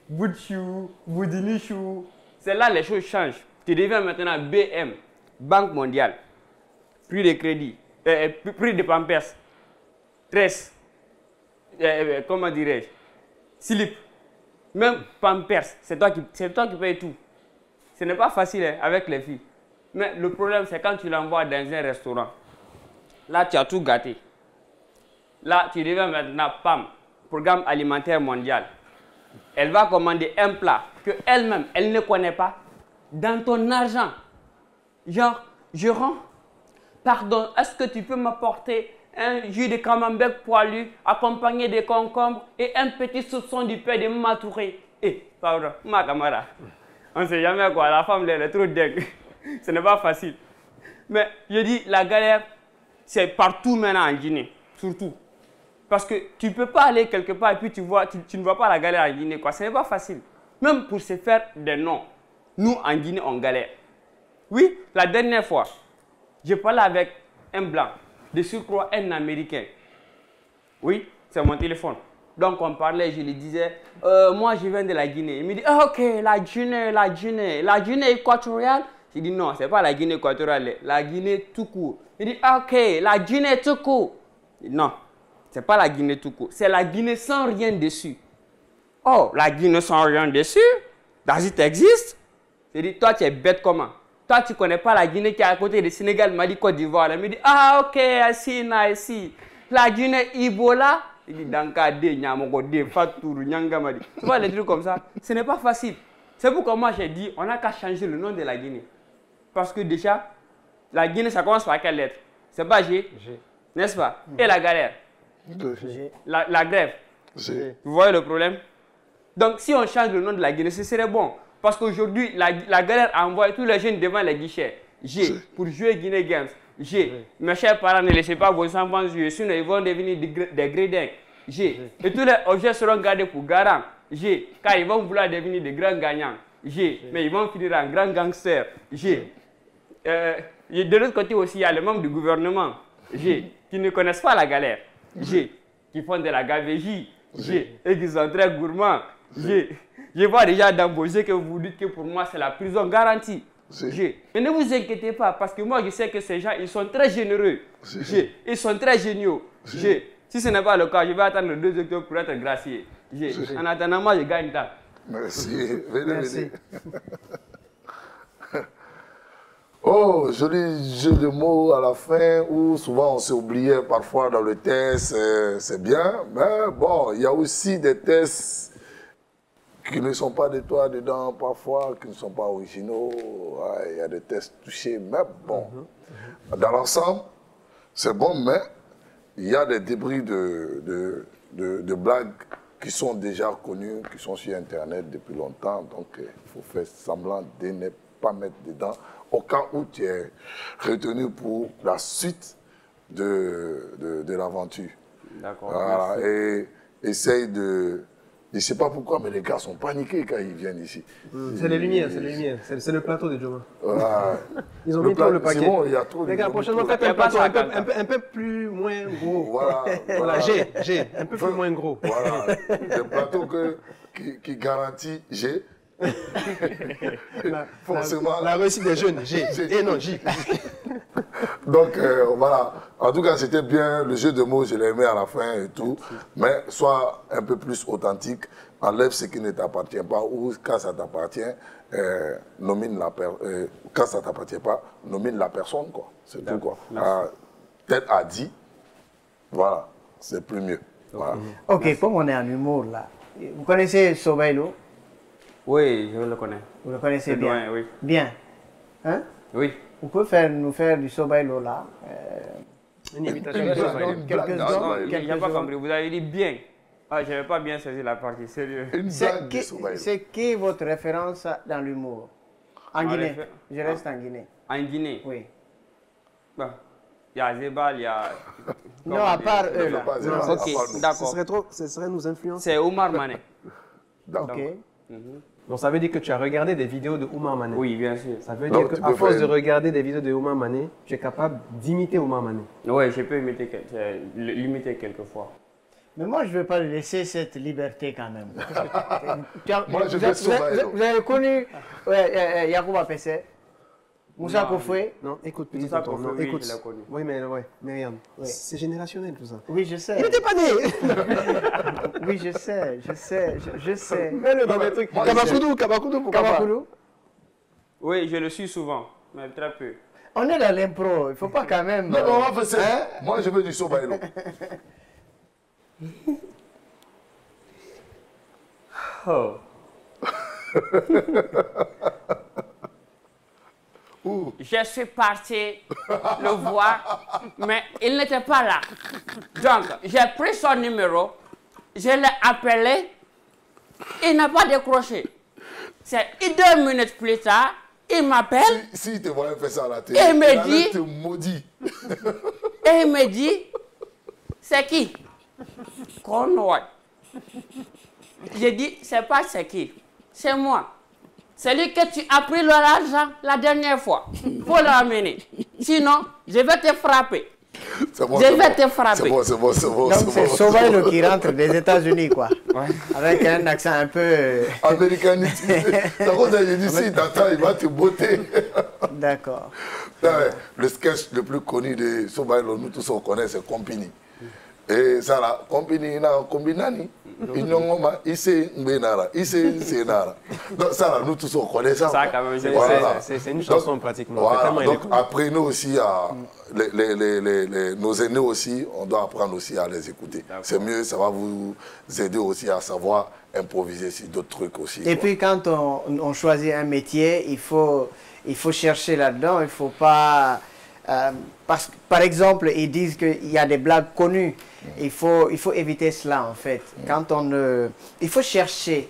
Speaker 11: bout de chou, boudini chou. C'est là les choses changent. Tu deviens maintenant BM, Banque mondiale. Prix de crédit, prix de Pampers, tresse, comment dirais-je, slip, même Pampers, c'est toi qui payes tout. Ce n'est pas facile hein, avec les filles. Mais le problème, c'est quand tu l'envoies dans un restaurant. Là, tu as tout gâté. Là, tu deviens maintenant PAM, Programme alimentaire mondial. Elle va commander un plat qu'elle-même, elle ne connaît pas, dans ton argent. Genre, je rends, pardon, est-ce que tu peux m'apporter un jus de camembert poilu, accompagné de concombres et un petit soupçon du pain de Matouré? Pardon, ma camarade, on ne sait jamais quoi, la femme, elle est trop dingue. Ce n'est pas facile. Mais je dis, la galère, c'est partout maintenant en Guinée, surtout. Parce que tu ne peux pas aller quelque part et puis tu ne vois pas la galère en Guinée. Ce n'est pas facile. Même pour se faire des noms, nous en Guinée, on galère. Oui, la dernière fois, j'ai parlé avec un blanc, de surcroît un Américain. Oui, c'est mon téléphone. Donc on parlait, je lui disais, moi je viens de la Guinée. Il me dit, ok, la Guinée équatoriale. J'ai dit non, ce n'est pas la Guinée équatoriale, la Guinée tout court. Il dit, ok, la Guinée tout court. Non. Ce n'est pas la Guinée tout court, c'est la Guinée sans rien dessus. Oh, la Guinée sans rien dessus? Does it exist? J'ai dit, toi tu es bête comment? Toi tu ne connais pas la Guinée qui est à côté du Sénégal, Mali, Côte d'Ivoire. Il me dit, ah ok, I see. La Guinée Ebola? Il dit, Dankade, Nyamogode, Fatouru, Nyangamadi. Tu vois les trucs comme ça? Ce n'est pas facile. C'est pourquoi moi j'ai dit, on n'a qu'à changer le nom de la Guinée. Parce que déjà, la Guinée ça commence par quelle lettre? C'est pas G, n'est-ce pas? Et la galère? La grève. Vous voyez le problème? Donc si on change le nom de la Guinée, ce serait bon. Parce qu'aujourd'hui, la galère envoie tous les jeunes devant les guichets. G, pour jouer Guinée Games. G, mes chers parents, ne laissez pas vos enfants jouer, sinon ils vont devenir des grédins. G, et tous les objets seront gardés pour garant. G, car ils vont vouloir devenir des grands gagnants. G, mais ils vont finir en grands gangsters. G, de l'autre côté aussi, il y a les membres du gouvernement. G, qui ne connaissent pas la galère. G, qui font de la gavégie. G, et qui sont très gourmands. G, je vois déjà dans vos yeux que vous dites que pour moi c'est la prison garantie. Mais ne vous inquiétez pas, parce que moi, je sais que ces gens, ils sont très généreux. Ils sont très géniaux. Si ce n'est pas le cas, je vais attendre le 2 octobre pour être gracié. En attendant, moi, je gagne temps.
Speaker 4: Merci. Venez. Oh, joli jeu de mots à la fin où souvent on s'est oublié parfois dans le test, c'est bien. Mais bon, il y a aussi des tests qui ne sont pas de toi dedans parfois, qui ne sont pas originaux. Il y a des tests touchés, mais bon. Dans l'ensemble, c'est bon, mais il y a des débris de blagues qui sont déjà connues, qui sont sur Internet depuis longtemps. Donc, il faut faire semblant de ne pas mettre dedans au cas où tu es retenu pour la suite de l'aventure.
Speaker 11: D'accord.
Speaker 4: Voilà, et essaye de... Je ne sais pas pourquoi, mais les gars sont paniqués quand ils viennent ici.
Speaker 3: C'est les lumières, c'est les lumières. C'est le plateau de Joma.
Speaker 4: Voilà.
Speaker 3: Ils ont mis trop le paquet.
Speaker 4: Bon, il y a trop
Speaker 3: les gars, prochainement, faites un plateau un peu plus moins gros. Voilà, G, un peu plus moins gros.
Speaker 4: Voilà, le plateau qui garantit G. Forcément.
Speaker 3: La réussite des jeunes, G. Et non, J.
Speaker 4: Donc voilà, en tout cas c'était bien, le jeu de mots je l'ai aimé à la fin et tout, mais sois un peu plus authentique, enlève ce qui ne t'appartient pas ou quand ça t'appartient, quand ça t'appartient pas, nomine la personne quoi, c'est tout quoi. Tête a dit, voilà, c'est plus mieux. Voilà.
Speaker 5: Ok, comme on est en humour là, vous connaissez Sobailo?
Speaker 11: Oui, je le connais.
Speaker 5: Vous le connaissez bien?
Speaker 11: Loin, oui.
Speaker 5: Bien. Hein?
Speaker 11: Oui.
Speaker 5: Vous pouvez nous faire du Sobailo là?
Speaker 3: Une imitation de
Speaker 5: Sobailo. Quelques secondes.
Speaker 11: Il n'y a pas compris, vous avez dit bien. Ah, je n'avais pas bien saisi la partie, sérieux.
Speaker 5: C'est qui votre référence dans l'humour? En Guinée. Je reste en Guinée.
Speaker 11: En Guinée?
Speaker 5: Oui.
Speaker 11: Bon. Il y a Zebal, il y a...
Speaker 5: Non, à part eux là.
Speaker 11: Ok, d'accord.
Speaker 3: Ce serait nous influencer.
Speaker 11: C'est Omar Mané.
Speaker 3: Ok. Donc ça veut dire que tu as regardé des vidéos de Oumar Mané.
Speaker 11: Oui, bien sûr.
Speaker 3: Ça veut dire qu'à force de regarder des vidéos de Oumar Mané, tu es capable d'imiter Oumar Mané.
Speaker 11: Oui, je peux l'imiter quelquefois.
Speaker 5: Mais moi, je ne veux pas lui laisser cette liberté quand même.
Speaker 4: Moi, je fais Sobailo.
Speaker 5: Vous avez connu Yacouba Pessé, Moussa Kofoué?
Speaker 3: Non, écoute, petit
Speaker 11: Moussa
Speaker 3: tonton,
Speaker 11: Kofoué,
Speaker 3: non,
Speaker 11: oui,
Speaker 3: écoute.
Speaker 11: je l'ai connu.
Speaker 3: Oui, mais regarde, c'est générationnel tout ça.
Speaker 5: Oui, je sais.
Speaker 3: Il n'était pas né.
Speaker 5: Oui, je sais.
Speaker 3: Mets-le dans des trucs. Kabakoudou, pourquoi pas?
Speaker 11: Oui, je le suis souvent, mais très peu.
Speaker 5: On est dans l'impro, il ne faut pas quand même...
Speaker 4: Non, on va faire ça. Moi, je veux du Sobailo.
Speaker 11: Oh. Je suis parti le voir, mais il n'était pas là. Donc, j'ai pris son numéro, je l'ai appelé, il n'a pas décroché. C'est 2 minutes plus tard, il m'appelle.
Speaker 4: Si te voyait faire ça à la télé,
Speaker 11: il me dit,
Speaker 4: te maudit.
Speaker 11: Et il me dit, c'est qui? Conway. J'ai dit, c'est pas c'est qui, c'est moi. C'est lui que tu as pris l'argent la dernière fois pour l'amener. Sinon, je vais te frapper. Je vais te frapper.
Speaker 4: C'est bon.
Speaker 5: Donc c'est Sobailo qui rentre des États-Unis, quoi. Ouais. Avec un accent un peu...
Speaker 4: américanisé. C'est pour ça que j'ai dit, si t'attends, il va te botter.
Speaker 5: D'accord.
Speaker 4: Le sketch le plus connu de Sobailo, nous tous on connaît, c'est Compini. Et ça là, Compini, Combinani. Ici, Nara. Donc ça là, nous tous on connaît ça.
Speaker 11: Ça quand même,
Speaker 3: c'est une chanson pratiquement.
Speaker 4: Voilà, donc après nous aussi, nos aînés aussi, on doit apprendre aussi à les écouter. C'est mieux, ça va vous aider aussi à savoir improviser sur d'autres trucs aussi.
Speaker 5: Et puis quand on choisit un métier, il faut chercher là-dedans, il ne faut pas... parce que, par exemple, ils disent qu'il y a des blagues connues. Il faut éviter cela, en fait. Quand il faut chercher.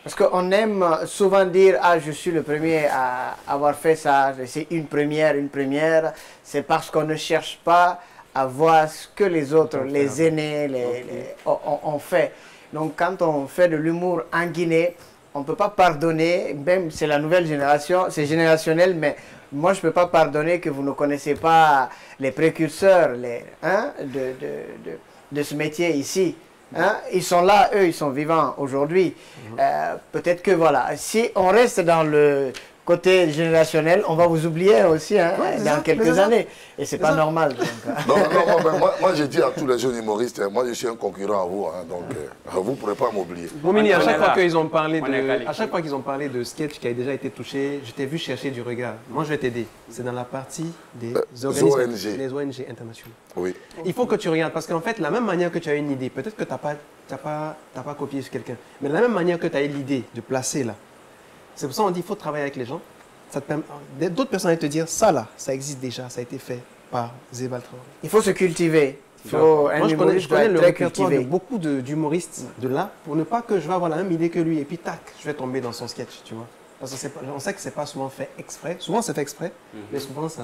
Speaker 5: Parce qu'on aime souvent dire « Ah, je suis le premier à avoir fait ça. C'est une première. » C'est parce qu'on ne cherche pas à voir ce que les autres, les aînés, ont fait. Donc, quand on fait de l'humour en Guinée, on ne peut pas pardonner. Même, c'est la nouvelle génération, c'est générationnel, mais... Moi, je ne peux pas pardonner que vous ne connaissez pas les précurseurs de ce métier ici. Ils sont là, eux, ils sont vivants aujourd'hui. Peut-être que, voilà, si on reste dans le côté générationnel, on va vous oublier aussi hein, dans quelques années. Et c'est pas normal. Donc.
Speaker 4: Non, moi je dis à tous les jeunes humoristes, moi je suis un concurrent à vous, hein, donc vous ne pourrez pas m'oublier.
Speaker 3: Momini, à chaque fois qu'ils ont parlé de sketch qui a déjà été touché, je t'ai vu chercher du regard. Moi je vais t'aider. C'est dans la partie des organismes, les ONG internationaux.
Speaker 4: Oui.
Speaker 3: Il faut que tu regardes, parce qu'en fait, la même manière que tu as une idée, peut-être que tu n'as pas copié sur quelqu'un, mais de la même manière que tu as eu l'idée de placer là, c'est pour ça qu'on dit qu'il faut travailler avec les gens. D'autres personnes vont te dire, ça là, ça existe déjà, ça a été fait par Zébal Traoré.
Speaker 5: Il faut se cultiver.
Speaker 3: Moi, je connais le répertoire de beaucoup d'humoristes de là, pour ne pas que je vais avoir la même idée que lui, et puis tac, je vais tomber dans son sketch, tu vois. Parce qu'on sait que ce n'est pas souvent fait exprès. Souvent, c'est fait exprès, mais souvent, ça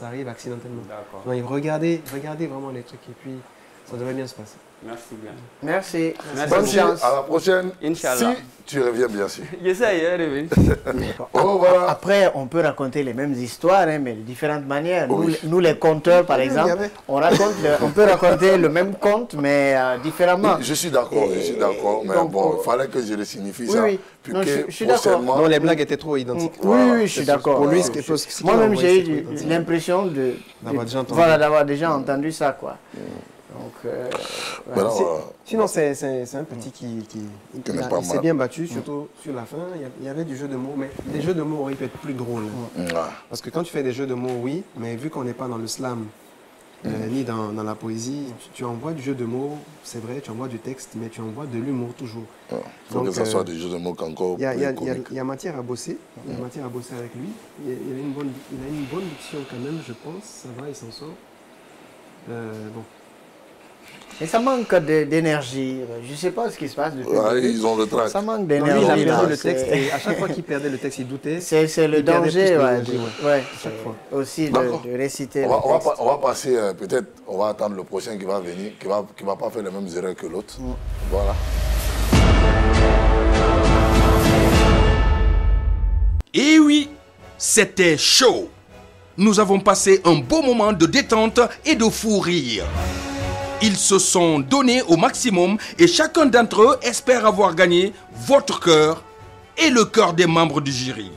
Speaker 3: arrive accidentellement. Donc, regardez vraiment les trucs, et puis ça devrait bien se passer.
Speaker 11: Merci bien.
Speaker 5: Merci.
Speaker 4: Bonne chance. À la prochaine.
Speaker 11: Inch'Allah.
Speaker 4: Si tu reviens, bien sûr.
Speaker 11: J'essaye de revenir.
Speaker 4: Voilà.
Speaker 5: Après, on peut raconter les mêmes histoires, hein, mais de différentes manières. Nous, les conteurs, par exemple, on peut raconter le même conte, mais différemment.
Speaker 4: Oui, je suis d'accord, mais donc, bon, il fallait que je le signifie ça.
Speaker 5: Oui. Non, je suis d'accord.
Speaker 3: Non, les blagues étaient trop identiques.
Speaker 5: Oui, je suis d'accord.
Speaker 3: Pour lui,
Speaker 5: moi-même, j'ai eu l'impression d'avoir déjà entendu ça, quoi. Donc,
Speaker 3: sinon, c'est un petit qui s'est bien battu, surtout sur la fin. Il y avait du jeu de mots, mais les jeux de mots auraient pu être plus drôles. Parce que quand tu fais des jeux de mots, oui, mais vu qu'on n'est pas dans le slam, ni dans la poésie, tu envoies du jeu de mots, c'est vrai, tu envoies du texte, mais tu envoies de l'humour toujours.
Speaker 4: Il faut que ça soit des jeux de mots qu'encore.
Speaker 3: Il y a matière à bosser. Il y a matière à bosser avec lui. Il a une bonne diction quand même, je pense. Ça va, il s'en sort. Bon.
Speaker 5: Et ça manque d'énergie. Je ne sais pas ce qui se passe depuis.
Speaker 4: Ils ont le trac.
Speaker 5: Ça manque d'énergie.
Speaker 3: Il a perdu le texte et à chaque fois qu'il perdait le texte, il doutait.
Speaker 5: C'est le danger,
Speaker 3: chaque fois.
Speaker 5: Aussi de réciter.
Speaker 4: On va passer, peut-être, on va attendre le prochain qui va venir, qui ne va pas faire les mêmes erreurs que l'autre. Voilà.
Speaker 1: Et oui, c'était chaud. Nous avons passé un beau moment de détente et de fou rire. Ils se sont donnés au maximum et chacun d'entre eux espère avoir gagné votre cœur et le cœur des membres du jury.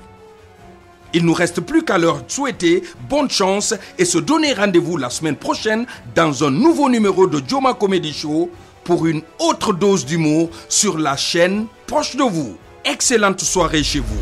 Speaker 1: Il ne nous reste plus qu'à leur souhaiter bonne chance et se donner rendez-vous la semaine prochaine dans un nouveau numéro de Joma Comedy Show pour une autre dose d'humour sur la chaîne proche de vous. Excellente soirée chez vous.